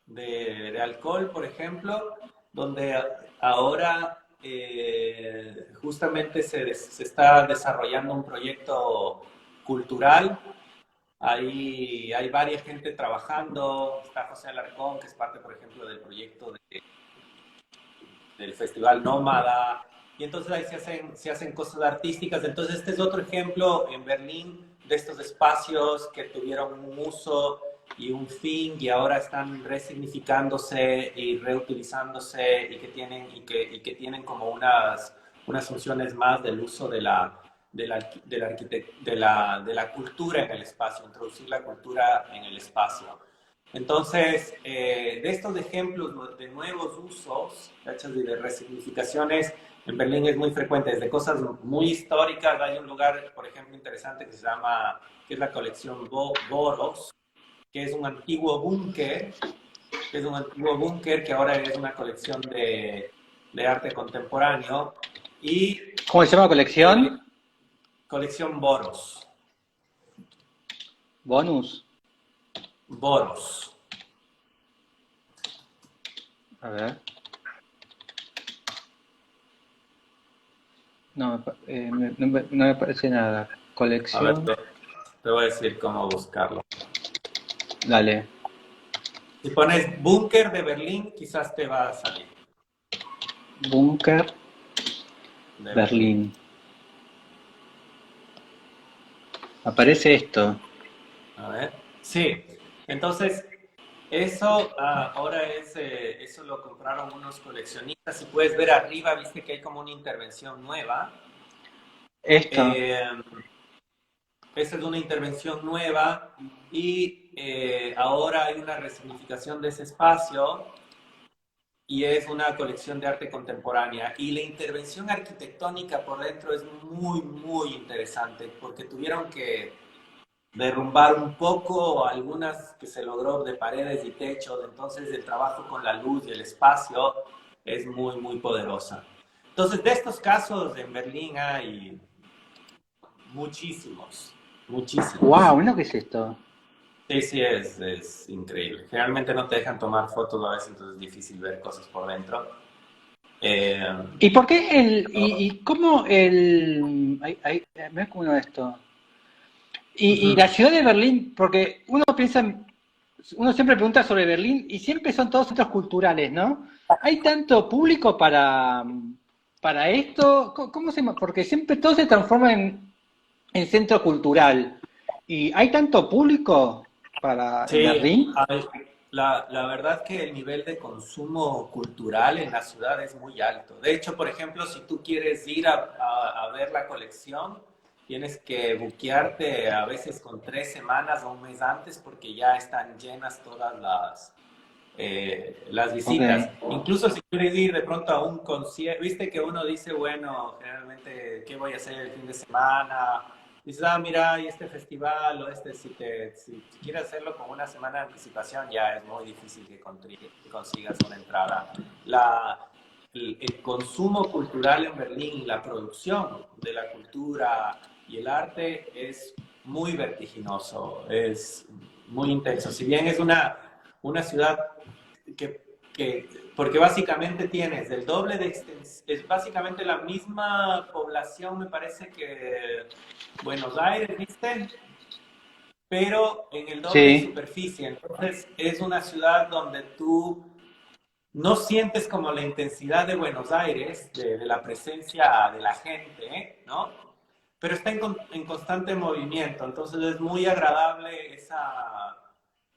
de alcohol, por ejemplo, donde ahora justamente se está desarrollando un proyecto cultural. Ahí hay varias gente trabajando. Está José Alarcón, que es parte, por ejemplo, del proyecto del Festival Nómada, y entonces ahí se hacen cosas artísticas. Entonces este es otro ejemplo en Berlín de estos espacios que tuvieron un uso y un fin y ahora están resignificándose y reutilizándose y que tienen como unas funciones más del uso de la cultura en el espacio, introducir la cultura en el espacio. Entonces, de estos ejemplos de nuevos usos, ¿cachas? Y de resignificaciones, en Berlín es muy frecuente, desde cosas muy históricas. Hay un lugar, por ejemplo, interesante que se llama, que es la colección Boros, que es un antiguo búnker, que ahora es una colección de arte contemporáneo, y ¿Cómo se llama la colección? colección Boros. Bonus. Boros. A ver. No, no me aparece nada. A ver, Colección. te voy a decir cómo buscarlo. Dale. Si pones búnker de Berlín, quizás te va a salir. Búnker, De Berlín. Berlín. Aparece esto. A ver. Sí. Entonces, eso ahora eso lo compraron unos coleccionistas. Si puedes ver arriba, viste que hay como una intervención nueva. Esto. Eh, Esa es una intervención nueva y ahora hay una resignificación de ese espacio y es una colección de arte contemporánea. Y la intervención arquitectónica por dentro es muy interesante porque tuvieron que derrumbar un poco algunas que se logró de paredes y techos, entonces el trabajo con la luz y el espacio es muy poderosa. Entonces, de estos casos en Berlín hay muchísimos. Wow, ¿no qué es esto? Sí, es increíble. Generalmente no te dejan tomar fotos a veces, entonces es difícil ver cosas por dentro. Eh, ¿Y por qué y cómo me acuerdo de esto? Y la Ujú. ciudad de Berlín, porque uno piensa, uno siempre pregunta sobre Berlín y siempre son todos centros culturales, ¿no? ¿Hay tanto público para esto? ¿Cómo se llama? Porque siempre todo se transforma en centro cultural. ¿Y hay tanto público en Sí, Berlín? la verdad que el nivel de consumo cultural en la ciudad es muy alto. De hecho, por ejemplo, si tú quieres ir a ver la colección, tienes que buquearte a veces con 3 semanas o un mes antes porque ya están llenas todas las Ok. visitas. Incluso si quieres ir de pronto a un concierto, viste que uno dice, bueno, generalmente, ¿qué voy a hacer el fin de semana? Dices, ah, mira, y este festival o este, si quieres hacerlo con una semana de anticipación, ya es muy difícil que consigas una entrada. El consumo cultural en Berlín y la producción de la cultura y el arte es muy vertiginoso, es muy intenso. Si bien es una ciudad porque básicamente tienes el doble de extensión, es básicamente la misma población, me parece que Buenos Aires, ¿viste? Pero en el doble de Sí, superficie. Entonces es una ciudad donde tú no sientes como la intensidad de Buenos Aires, de la presencia de la gente, ¿eh? ¿No? Pero está en constante movimiento, entonces es muy agradable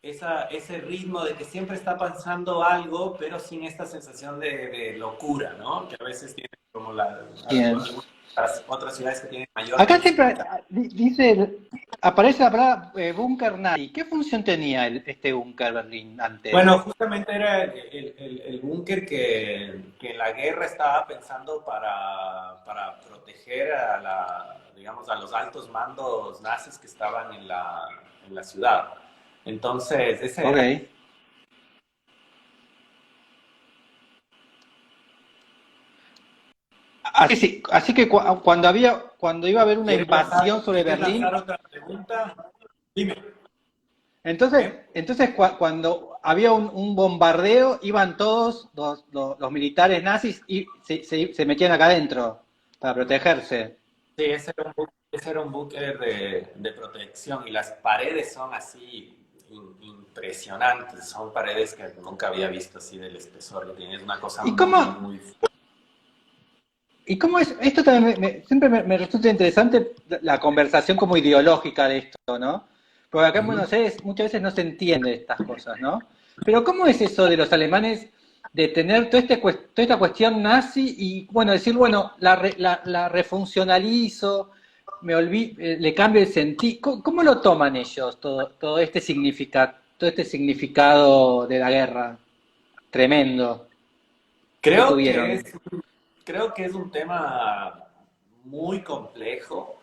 ese ritmo de que siempre está pasando algo, pero sin esta sensación de locura, ¿no? Que a veces tiene como bien. algunas otras ciudades que tienen mayor Acá siempre densidad. aparece la palabra búnker nazi. ¿Qué función tenía este búnker Berlín Bueno, antes? justamente era el búnker que en la guerra estaba pensando para proteger digamos, a los altos mandos nazis que estaban en la ciudad. Entonces, ese era. Ok. Así que cuando iba a haber una invasión sobre ¿Quieres lanzar Berlín, otra pregunta? Dime. ¿Eh? entonces cuando había un bombardeo, iban todos los militares nazis y se metían acá adentro para protegerse. Sí, ese era un búnker de protección y las paredes son así impresionantes. Son paredes que nunca había visto así del espesor que tiene. Es una cosa ¿Y muy, cómo, muy. ¿Y cómo es? Esto también siempre me resulta interesante la conversación como ideológica de esto, ¿no? Porque acá en Ujú. Buenos Aires muchas veces no se entiende estas cosas, ¿no? Pero ¿cómo es eso de los alemanes de tener toda esta cuestión nazi y, bueno, decir, bueno, la refuncionalizo, le cambio el sentido? ¿Cómo lo toman ellos todo este significado de la guerra tremendo que Creo que es, tuvieron? creo que es un tema muy complejo,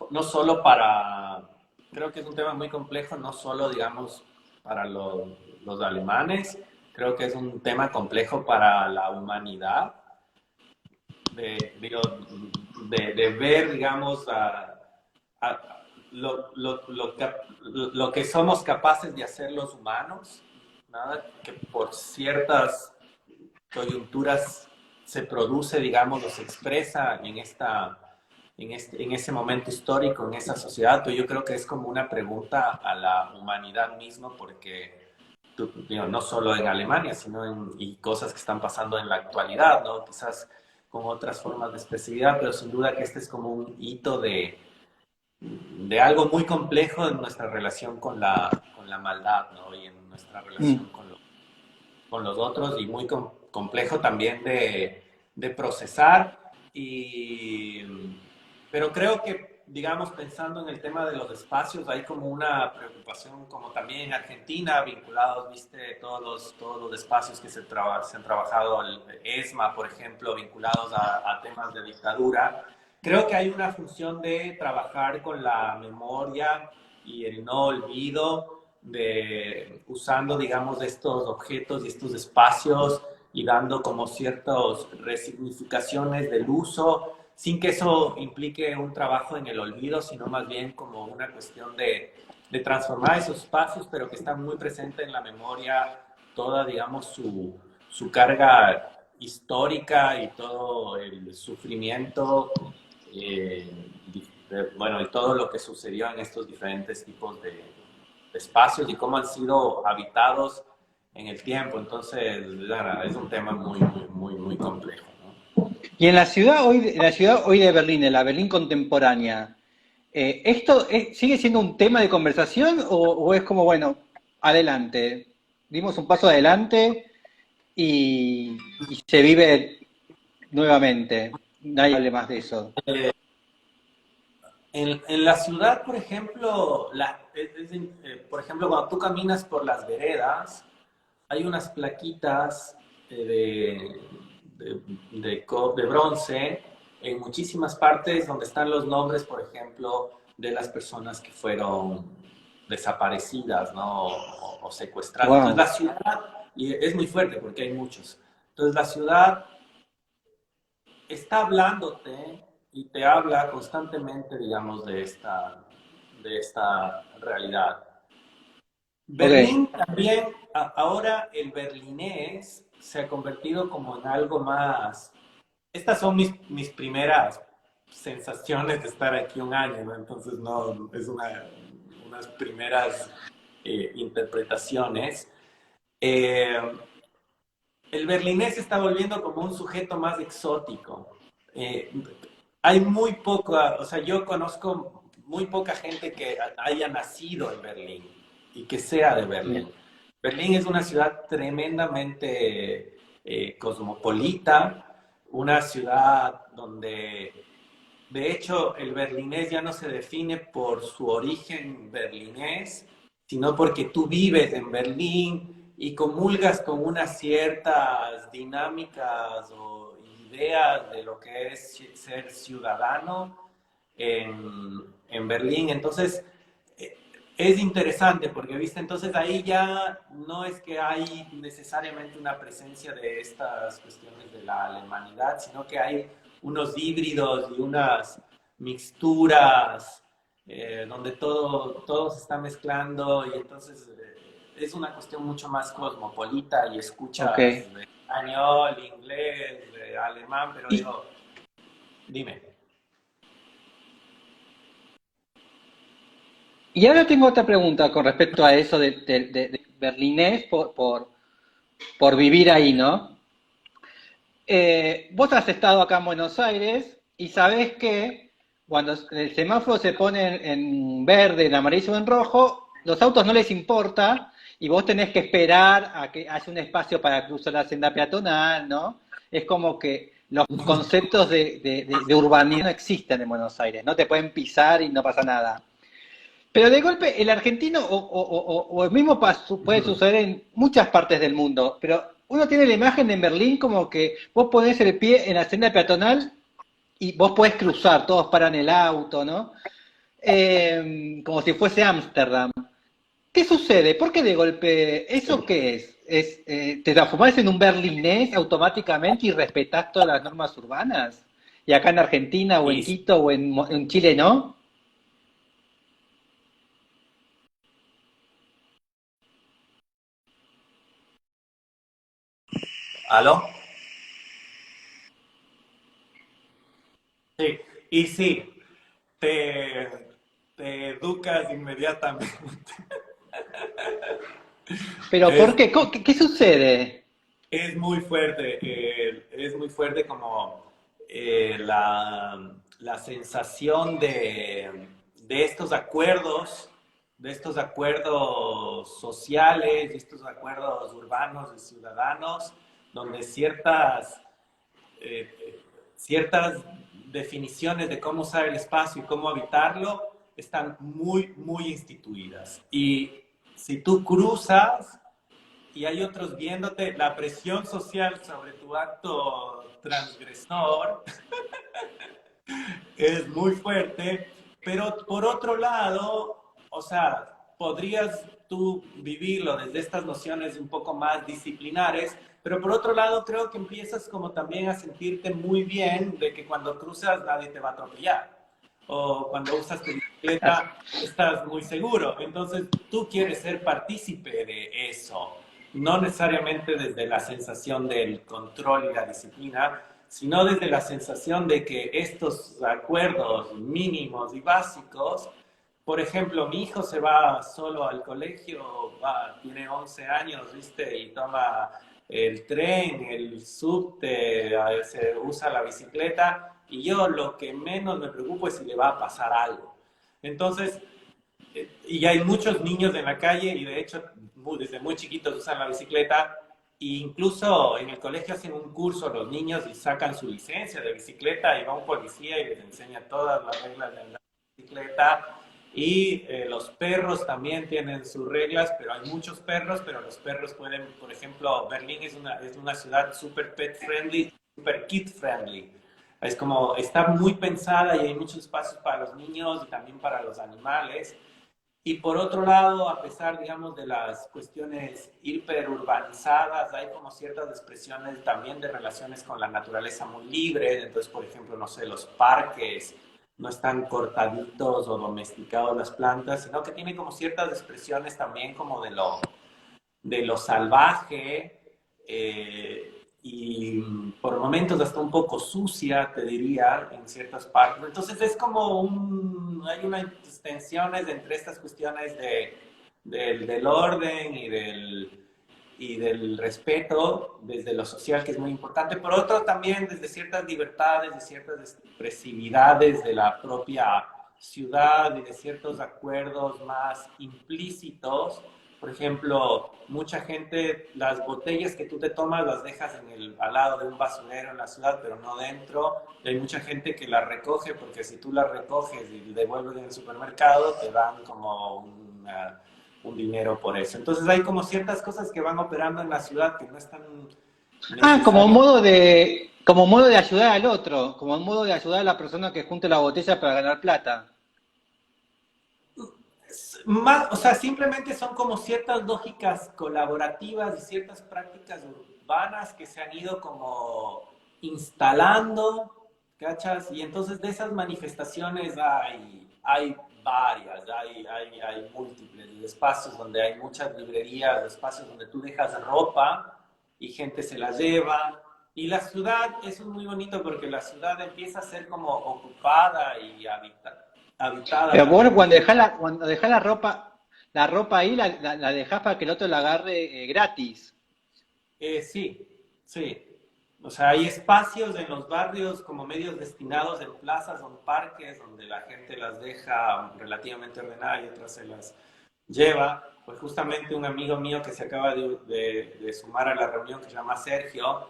no solo para, creo que es un tema muy complejo, no solo, digamos, para los alemanes, creo que es un tema complejo para la humanidad, digo, de ver, digamos, lo que somos capaces de hacer los humanos, ¿nada? Que por ciertas coyunturas se produce, digamos, o se expresa en ese momento histórico, en esa sociedad, pero yo creo que es como una pregunta a la humanidad misma, porque no solo en Alemania, sino y cosas que están pasando en la actualidad, ¿no? Quizás con otras formas de expresividad, pero sin duda que este es como un hito de algo muy complejo en nuestra relación con la maldad, ¿no? Y en nuestra relación Mm. con los otros y muy complejo también de procesar. Pero creo que, digamos, pensando en el tema de los espacios, hay como una preocupación, como también en Argentina, vinculados, viste, todos los espacios que se han trabajado, el ESMA, por ejemplo, vinculados a temas de dictadura. Creo que hay una función de trabajar con la memoria y el no olvido usando, digamos, estos objetos y estos espacios y dando como ciertas resignificaciones del uso, sin que eso implique un trabajo en el olvido, sino más bien como una cuestión de transformar esos espacios, pero que están muy presentes en la memoria toda, digamos, su carga histórica y todo el sufrimiento, eh, bueno, y todo lo que sucedió en estos diferentes tipos de espacios y cómo han sido habitados en el tiempo. Entonces, es un tema muy complejo, ¿no? Y en la ciudad hoy de Berlín, en la Berlín contemporánea, ¿esto sigue siendo un tema de conversación o es como, bueno, adelante, dimos un paso adelante y se vive nuevamente? Nadie hable más de eso. En la ciudad, por ejemplo, por ejemplo, cuando tú caminas por las veredas, hay unas plaquitas de bronce en muchísimas partes donde están los nombres, por ejemplo, de las personas que fueron desaparecidas, ¿no? O secuestradas. Entonces Wow. la ciudad, y es muy fuerte porque hay muchos, entonces la ciudad está hablándote y te habla constantemente, digamos, de esta realidad. Ok. Berlín también, ahora el berlinés se ha convertido como en algo más. Estas son mis primeras sensaciones de estar aquí un año, ¿no? Entonces, no, es unas primeras interpretaciones. Eh, el berlinés se está volviendo como un sujeto más exótico. Eh, Hay muy poca, o sea, yo conozco muy poca gente que haya nacido en Berlín y que sea de Berlín. Bien. Berlín es una ciudad tremendamente cosmopolita, una ciudad donde, de hecho, el berlinés ya no se define por su origen berlinés, sino porque tú vives en Berlín y comulgas con unas ciertas dinámicas o ideas de lo que es ser ciudadano en Berlín. Entonces, eh, es interesante porque, viste, entonces ahí ya no es que hay necesariamente una presencia de estas cuestiones de la alemanidad, sino que hay unos híbridos y unas mixturas donde todo se está mezclando y entonces es una cuestión mucho más cosmopolita y Ok. escuchas de español, inglés, de alemán, pero Y, digo, dime. y ahora tengo otra pregunta con respecto a eso de berlinés por vivir ahí, ¿no? Vos has estado acá en Buenos Aires y sabés que cuando el semáforo se pone en verde, en amarillo o en rojo, los autos no les importa y vos tenés que esperar a que haya un espacio para cruzar la senda peatonal, ¿no? Es como que los conceptos de urbanidad no existen en Buenos Aires, no te pueden pisar y no pasa nada. Pero de golpe el argentino, o el mismo puede suceder en muchas partes del mundo, pero uno tiene la imagen en Berlín como que vos ponés el pie en la senda peatonal y vos podés cruzar, todos paran el auto, ¿no? Como si fuese Ámsterdam. ¿Qué sucede? ¿Por qué de golpe? ¿Eso qué es? ¿Te transformás en un berlinés automáticamente y respetás todas las normas urbanas? ¿Y acá en Argentina o en Y, Quito o en Chile no? ¿Aló? Sí, y sí, te, te educas inmediatamente. ¿Pero por Es, qué? ¿Qué sucede? es muy fuerte como la sensación de estos acuerdos sociales, de estos acuerdos urbanos de ciudadanos, donde ciertas definiciones de cómo usar el espacio y cómo habitarlo están muy instituidas. Y si tú cruzas y hay otros viéndote, la presión social sobre tu acto transgresor es muy fuerte, pero por otro lado, o sea, podrías tú vivirlo desde estas nociones un poco más disciplinares, pero por otro lado creo que empiezas como también a sentirte muy bien de que cuando cruzas nadie te va a atropellar. O cuando usas tu bicicleta estás muy seguro. Entonces tú quieres ser partícipe de eso. no necesariamente desde la sensación del control y la disciplina, sino desde la sensación de que estos acuerdos mínimos y básicos, por ejemplo, mi hijo se va solo al colegio, tiene 11 años, ¿viste? Y toma el tren, el subte, se usa la bicicleta, y yo lo que menos me preocupo es si le va a pasar algo. Entonces, y hay muchos niños en la calle y de hecho desde muy chiquitos usan la bicicleta e incluso en el colegio hacen un curso los niños y sacan su licencia de bicicleta y va un policía y les enseña todas las reglas de la bicicleta. Y los perros también tienen sus reglas, pero hay muchos perros, pero los perros pueden, por ejemplo, Berlín es una ciudad súper pet friendly, súper kid friendly. Es como, está muy pensada y hay muchos espacios para los niños y también para los animales. Y por otro lado, a pesar, digamos, de las cuestiones hiperurbanizadas, hay como ciertas expresiones también de relaciones con la naturaleza muy libre. Entonces, por ejemplo, no sé, los parques no están cortaditos o domesticados las plantas, sino que tienen como ciertas expresiones también como de lo salvaje y por momentos hasta un poco sucia, te diría, en ciertas partes. Entonces es como hay unas tensiones entre estas cuestiones del orden y del respeto desde lo social, que es muy importante. Por otro, también desde ciertas libertades, de ciertas expresividades de la propia ciudad y de ciertos acuerdos más implícitos. Por ejemplo, mucha gente, las botellas que tú te tomas las dejas al lado de un basurero en la ciudad, pero no dentro. Y hay mucha gente que las recoge porque si tú las recoges y devuelves en el supermercado, te dan como un dinero por eso. Entonces hay como ciertas cosas que van operando en la ciudad que no están Ah, necesariamente. como modo de ayudar al otro, como un modo de ayudar a la persona que junte la botella para ganar plata. Más, o sea, simplemente son como ciertas lógicas colaborativas y ciertas prácticas urbanas que se han ido como instalando, ¿cachas? Y entonces de esas manifestaciones hay varias, hay múltiples, espacios donde hay muchas librerías, espacios donde tú dejas ropa y gente se la lleva. Y la ciudad, eso es muy bonito porque la ciudad empieza a ser como ocupada y habitada Pero bueno, también. cuando dejás la ropa ahí la dejás para que el otro la agarre gratis. Sí, sí. O sea, hay espacios en los barrios como medios destinados en plazas o en parques donde la gente las deja relativamente ordenadas y otras se las lleva. Pues justamente un amigo mío que se acaba de sumar a la reunión que se llama Sergio,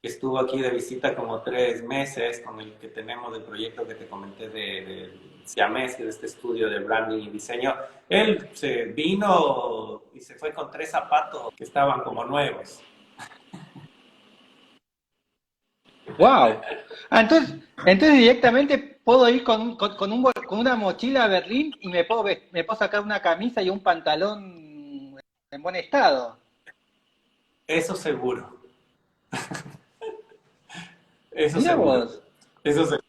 que estuvo aquí de visita como 3 meses, con el que tenemos el proyecto que te comenté de Siamés, de este estudio de branding y diseño. Él se vino y se fue con 3 zapatos que estaban como nuevos. ¡Wow! Ah, entonces directamente puedo ir con una mochila a Berlín y me puedo sacar una camisa y un pantalón en buen estado. Eso seguro, eso Mira seguro, vos. eso seguro.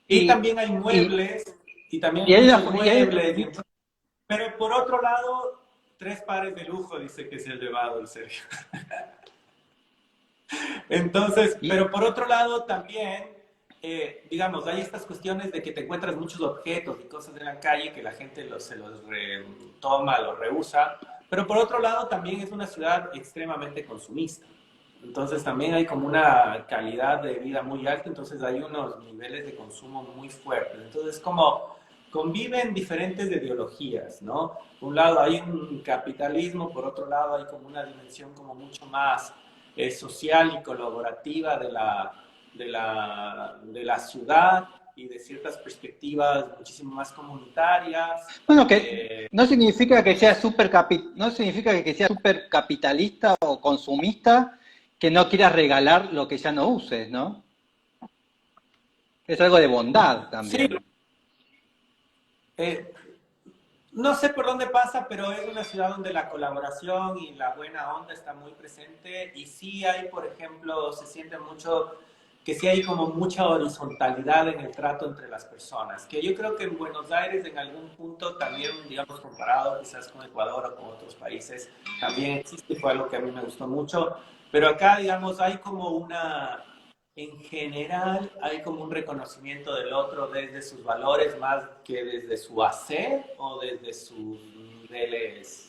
Y Y, también hay y, muebles, y también y hay hay muchos una, muebles, pero por otro lado, 3 pares de lujo dice que se ha llevado el Sergio. Entonces, y- pero por otro lado también, digamos, hay estas cuestiones de que te encuentras muchos objetos y cosas en la calle que la gente se los toma, los rehúsa, pero por otro lado también es una ciudad extremadamente consumista. Entonces también hay como una calidad de vida muy alta, entonces hay unos niveles de consumo muy fuertes. Entonces como conviven diferentes ideologías, ¿no? Por un lado hay un capitalismo, por otro lado hay como una dimensión como mucho más social y colaborativa de la ciudad y de ciertas perspectivas muchísimo más comunitarias. bueno, que no significa que sea no significa que sea super capitalista o consumista que no quieras regalar lo que ya no uses, ¿no? Es algo de bondad Sí, también. eh, no sé por dónde pasa, pero es una ciudad donde la colaboración y la buena onda está muy presente y sí hay, por ejemplo, se siente mucho que sí hay como mucha horizontalidad en el trato entre las personas, que yo creo que en Buenos Aires en algún punto también, digamos, comparado quizás con Ecuador o con otros países, también existe, fue algo que a mí me gustó mucho, pero acá, digamos, hay como una, en general, hay como un reconocimiento del otro desde sus valores más que desde su hacer o desde sus niveles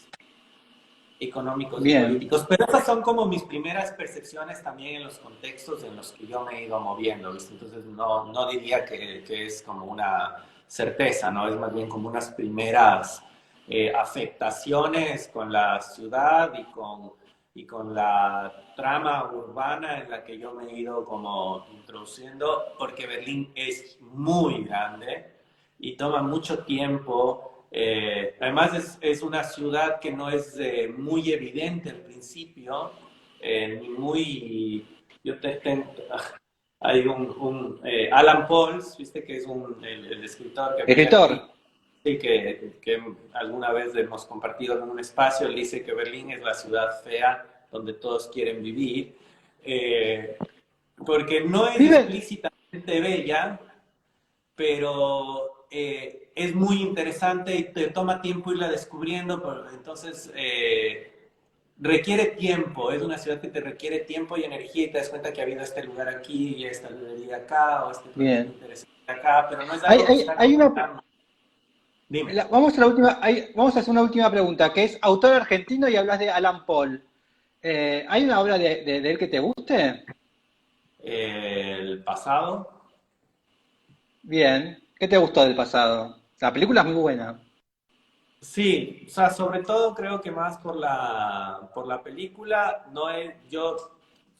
económicos y Bien, políticos, pero esas son como mis primeras percepciones también en los contextos en los que yo me he ido moviendo, ¿viste? Entonces no diría que es como una certeza, ¿no? Es más bien como unas primeras afectaciones con la ciudad y con la trama urbana en la que yo me he ido como introduciendo, porque Berlín es muy grande y toma mucho tiempo. Además es una ciudad que no es muy evidente al principio, ni muy... Yo hay Alan Pauls, viste que es el escritor que vive aquí, escritor. y que alguna vez hemos compartido en un espacio. Él dice que Berlín es la ciudad fea donde todos quieren vivir, eh, porque no es Vive, explícitamente bella, pero es muy interesante y te toma tiempo irla descubriendo, pero entonces requiere tiempo, es una ciudad que te requiere tiempo y energía y te das cuenta que ha habido este lugar aquí y esta librería acá o este proyecto bien. interesante acá, pero no es Hay, algo que hay, está hay una, conectando. Dime. vamos a la última, vamos a hacer una última pregunta, que es autor argentino y hablas de Alan Paul. ¿Hay una obra de él que te guste? El pasado. Bien. ¿Qué te gustó del pasado? La película es muy buena. Sí, o sea, sobre todo creo que más por la película, no he, yo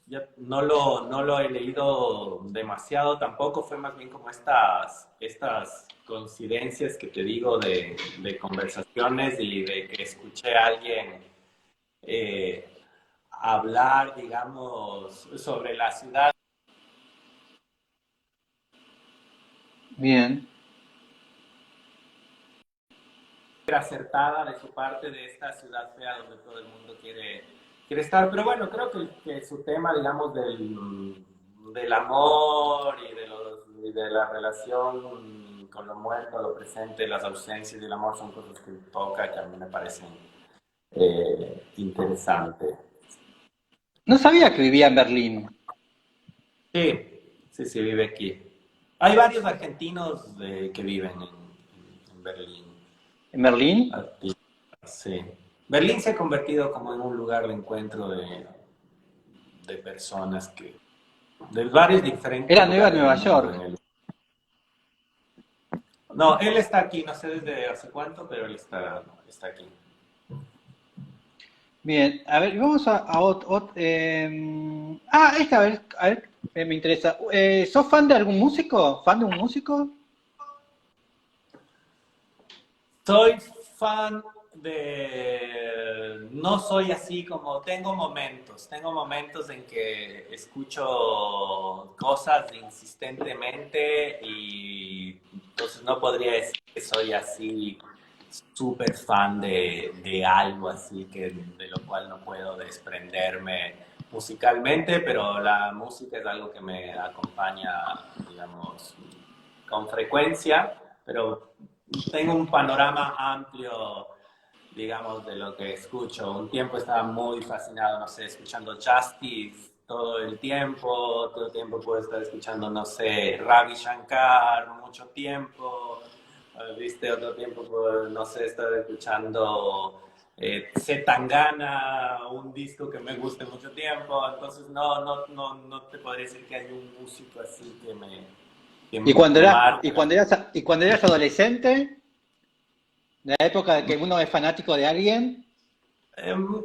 ya no lo he leído demasiado tampoco, fue más bien como estas coincidencias que te digo de conversaciones y de que escuché a alguien eh, hablar, digamos, sobre la ciudad Bien. acertada de su parte de esta ciudad fea donde todo el mundo quiere estar. Pero bueno, creo que su tema, digamos, del amor y de la relación con lo muerto, lo presente, las ausencias y el amor son cosas que toca y que a mí me parecen interesantes. No sabía que vivía en Berlín. Sí, vive aquí. Hay varios argentinos que viven en Berlín. ¿En Berlín? Aquí. Sí. Berlín se ha convertido como en un lugar de encuentro de personas de varios diferentes Era Nueva lugares Nueva del mundo. York. No, él está aquí, no sé desde hace cuánto, pero él está aquí. Bien, a ver, vamos esta, a ver, me interesa. ¿Sos fan de algún músico? ¿Fan de un músico? Soy fan de... No soy así como... Tengo momentos en que escucho cosas insistentemente y entonces no podría decir que soy así súper fan de algo así que de lo cual no puedo desprenderme musicalmente, pero la música es algo que me acompaña, digamos, con frecuencia, pero tengo un panorama amplio, digamos, de lo que escucho. Un tiempo estaba muy fascinado, no sé, escuchando Justice todo el tiempo puedo estar escuchando, no sé, Ravi Shankar, mucho tiempo, viste, otro tiempo, pues, no sé, estar escuchando C. Tangana, un disco que me guste mucho tiempo, entonces no te podría decir que hay un músico así ¿Y que marque. y cuando eras adolescente? ¿De la época de que uno es fanático de alguien?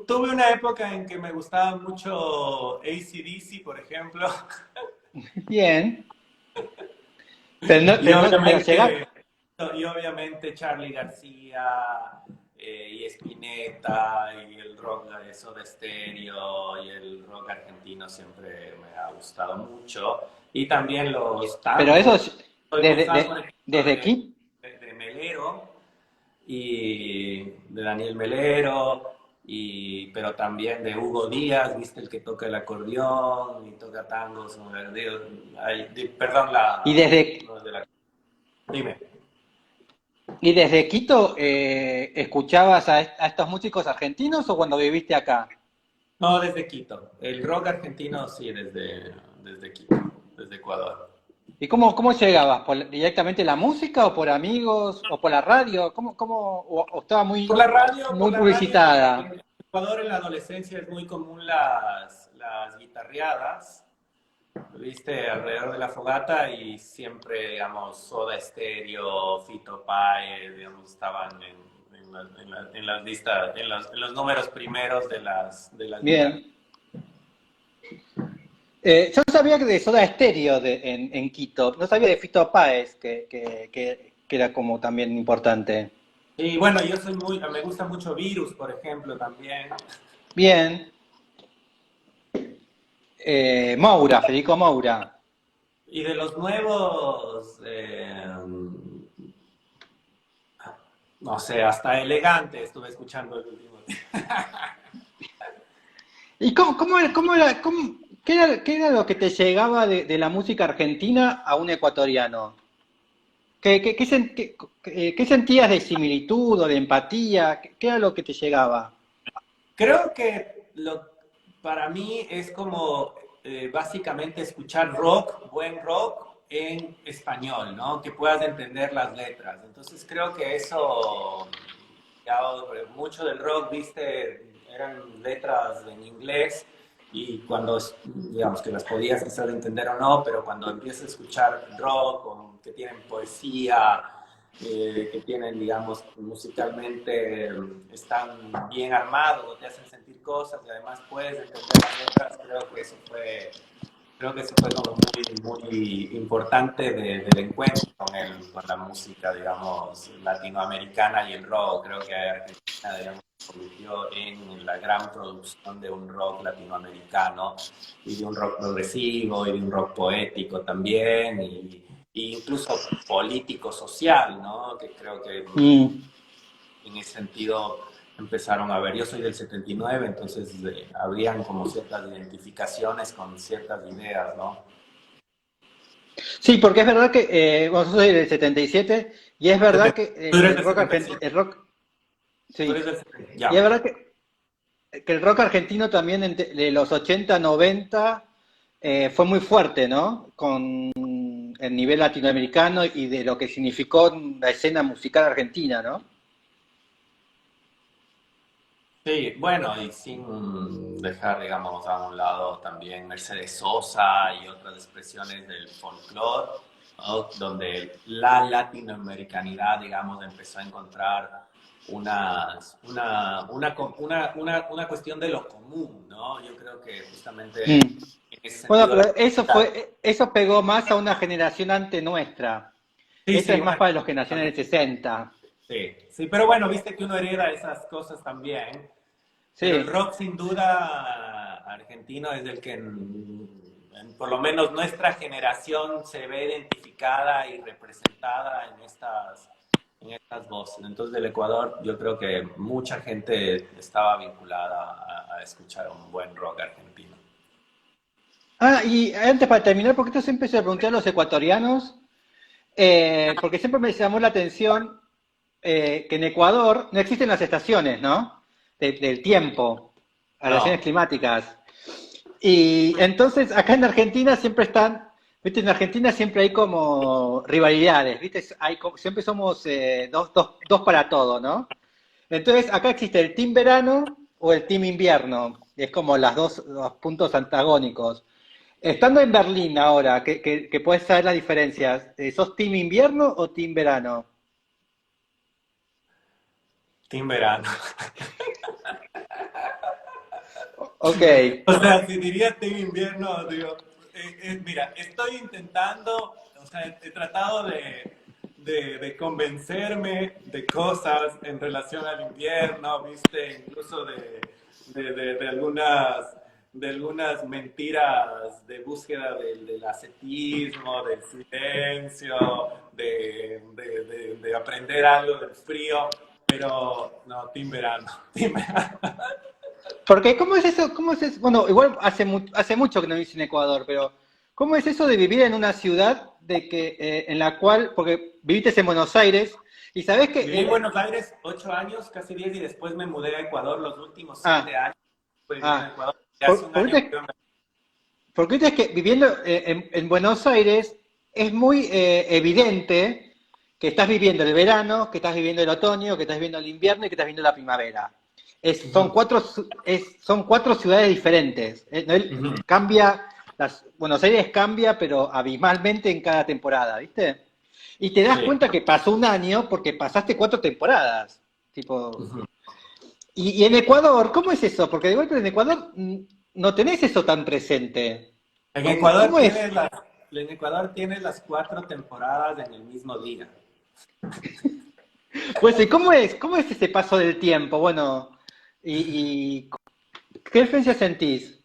Tuve una época en que me gustaba mucho AC/DC, por ejemplo, Bien. Pero no, y pero llega. obviamente Charly García y Spinetta y el rock de Soda Stereo y el rock argentino siempre me ha gustado mucho. Y también los Pero eso tangos. es Soy muy fan, por ejemplo, desde aquí. de Melero y de Daniel Melero pero también de Hugo Díaz, viste, el que toca el acordeón y toca tangos, perdón, ¿Y desde, no es de la... Dime. y desde Quito escuchabas a estos músicos argentinos o cuando viviste acá? No, desde Quito. El rock argentino sí, desde Quito, desde Ecuador. ¿Y cómo llegabas? ¿Directamente la música o por amigos o por la radio? ¿O estaba Por muy la radio, porque publicitada? en Ecuador en la adolescencia es muy común las guitarreadas, viste, alrededor de la fogata y siempre, digamos, Soda Stereo, Fito Páez, digamos, estaban en las listas, en los números primeros de las guitarras. Bien. Yo sabía que de Soda Stereo en Quito, no sabía de Fito Páez, que era como también importante. Y bueno, me gusta mucho Virus, por ejemplo, también. Bien. Moura, Federico Moura. Y de los nuevos, no sé, hasta Elegante estuve escuchando el último tiempo. ¿Y qué era lo que te llegaba de la música argentina a un ecuatoriano? ¿Qué sentías de similitud o de empatía? ¿Qué era lo que te llegaba? Creo que para mí es como básicamente escuchar rock, buen rock en español, ¿no? Que puedas entender las letras. Entonces creo que eso, ya, mucho del rock, viste, eran letras en inglés y cuando, digamos, que las podías quizás entender o no, pero cuando empiezas a escuchar rock que tienen poesía, que tienen, digamos, musicalmente están bien armados, te hacen sentir cosas y además puedes entender las letras, creo que eso fue como muy importante del encuentro con la música, digamos, latinoamericana y el rock. Creo que Argentina, digamos, se convirtió en la gran producción de un rock latinoamericano y de un rock progresivo y de un rock poético también y incluso político social, ¿no? Que creo que Mm. en ese sentido empezaron a ver. Yo soy del 79, entonces habrían como ciertas identificaciones con ciertas ideas, ¿no? Sí, porque es verdad que vos sos del 77 y es verdad que Tú eres el del rock argentino, 77, tú sí, eres del 70, y es ya. verdad que el rock argentino también de los 80, 90 fue muy fuerte, ¿no? Con el nivel latinoamericano y de lo que significó la escena musical argentina, ¿no? Sí, bueno, y sin dejar, digamos, a un lado también Mercedes Sosa y otras expresiones del folclore, ¿no? Donde la latinoamericanidad, digamos, empezó a encontrar una cuestión de lo común, ¿no? Yo creo que justamente Mm. en ese Bueno, sentido la pero música... eso pegó más a una generación ante nuestra. Sí, Esta sí, es más bueno, para los que nacieron en el 60. sí, sí, pero bueno, viste que uno hereda esas cosas también. Pero el Sí. rock sin duda argentino es el que por lo menos nuestra generación se ve identificada y representada en estas voces. Entonces del Ecuador yo creo que mucha gente estaba vinculada a escuchar un buen rock argentino. Ah, y antes para terminar, porque esto siempre se lo pregunté a los ecuatorianos, porque siempre me llamó la atención que en Ecuador no existen las estaciones, ¿no? Del tiempo, las estaciones No, climáticas. Y entonces acá en Argentina siempre están, viste, en Argentina siempre hay como rivalidades, viste, siempre somos dos para todo, ¿no? Entonces acá existe el team verano o el team invierno, es como los puntos antagónicos. Estando en Berlín ahora, que puedes saber las diferencias, ¿sos team invierno o team verano? Team Verano. Ok. O sea, si diría Team Invierno, digo, mira, estoy intentando, o sea, he tratado de convencerme de cosas en relación al invierno, viste, incluso de algunas mentiras de búsqueda del ascetismo, del silencio, de aprender algo del frío. pero no, team verano, team verano. Porque, ¿cómo es eso? ¿Cómo es eso? Bueno, igual hace mucho que no viví en Ecuador, pero ¿cómo es eso de vivir en una ciudad de que, en la cual, porque viviste en Buenos Aires, y sabés que, Viví en Buenos Aires 8 años, casi 10, y después me mudé a Ecuador los últimos 7 años. Estoy viviendo en ah, Ecuador y hace un año porque que yo porque es que viviendo en Buenos Aires es muy evidente que estás viviendo el verano, que estás viviendo el otoño, que estás viviendo el invierno y que estás viviendo la primavera. Ujú, Son cuatro ciudades diferentes. ¿No? ujú. Cambia, Buenos Aires cambia, pero abismalmente en cada temporada, ¿viste? Y te das Sí. cuenta que pasó un año porque pasaste cuatro temporadas. Tipo, Ujú. y en Ecuador, ¿cómo es eso? Porque de golpe en Ecuador no tenés eso tan presente. En ¿Cómo, Ecuador cómo es? tienes en Ecuador tienes las 4 temporadas en el mismo día. Pues, ¿y cómo es? ¿Cómo es ese paso del tiempo? Bueno, y ¿qué diferencia sentís?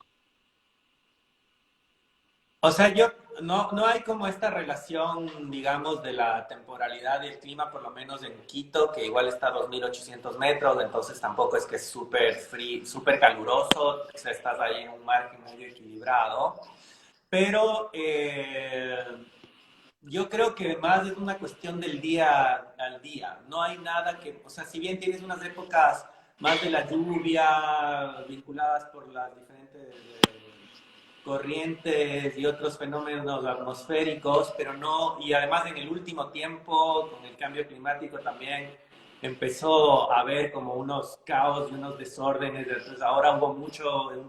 O sea, yo no hay como esta relación, digamos, de la temporalidad del clima, por lo menos en Quito, que igual está a 2.800 metros, entonces tampoco es que es súper frío, súper caluroso, o sea, estás ahí en un margen medio equilibrado. Pero yo creo que más es una cuestión del día al día. No hay nada que, o sea, si bien tienes unas épocas más de la lluvia, vinculadas por las diferentes corrientes y otros fenómenos atmosféricos, pero no, y además en el último tiempo, con el cambio climático también, empezó a haber como unos caos y unos desórdenes. Entonces ahora hubo un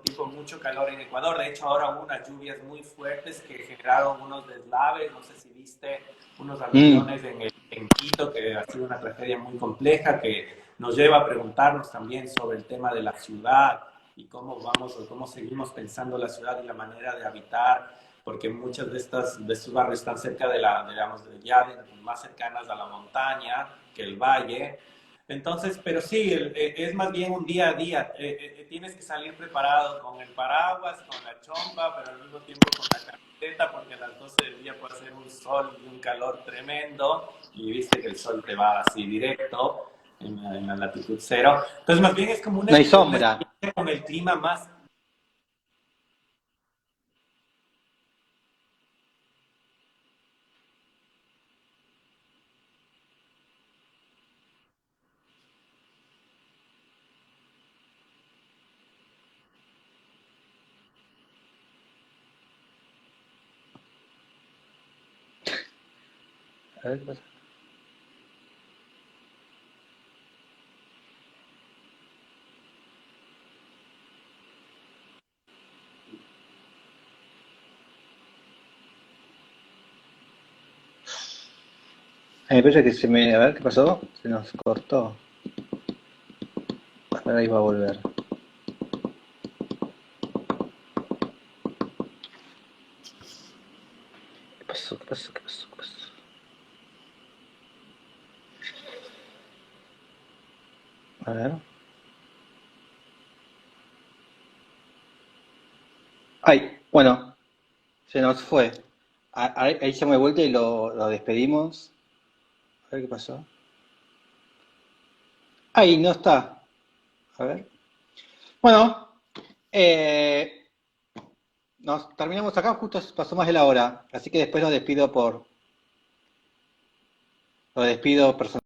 tiempo mucho calor en Ecuador. De hecho, ahora hubo unas lluvias muy fuertes que generaron unos deslaves. No sé si viste unos Mm, aluviones en Quito, que ha sido una tragedia muy compleja que nos lleva a preguntarnos también sobre el tema de la ciudad y cómo vamos o cómo seguimos pensando la ciudad y la manera de habitar, porque muchas de estos barrios están cerca digamos, más cercanas a la montaña que el valle. Entonces, pero sí, es más bien un día a día. Tienes que salir preparado con el paraguas, con la chompa, pero al mismo tiempo con la camiseta, porque a las 12 del día puede hacer un sol y un calor tremendo, y viste que el sol te va así directo en la latitud cero. Entonces, más bien es como no hay una sombra. experiencia con el clima más. A ver qué pasa. Me parece que a ver qué pasó. Se nos cortó. A ver, ahí va a volver. ¿Qué pasó? ¿Qué pasó? ¿Qué pasó? ¿Qué pasó? A ver. Ay, bueno, se nos fue. Ahí se me vuelta y lo despedimos. A ver qué pasó. Ahí no está. A ver. Bueno, eh, nos terminamos acá, justo pasó más de la hora. Así que después lo despido personalmente.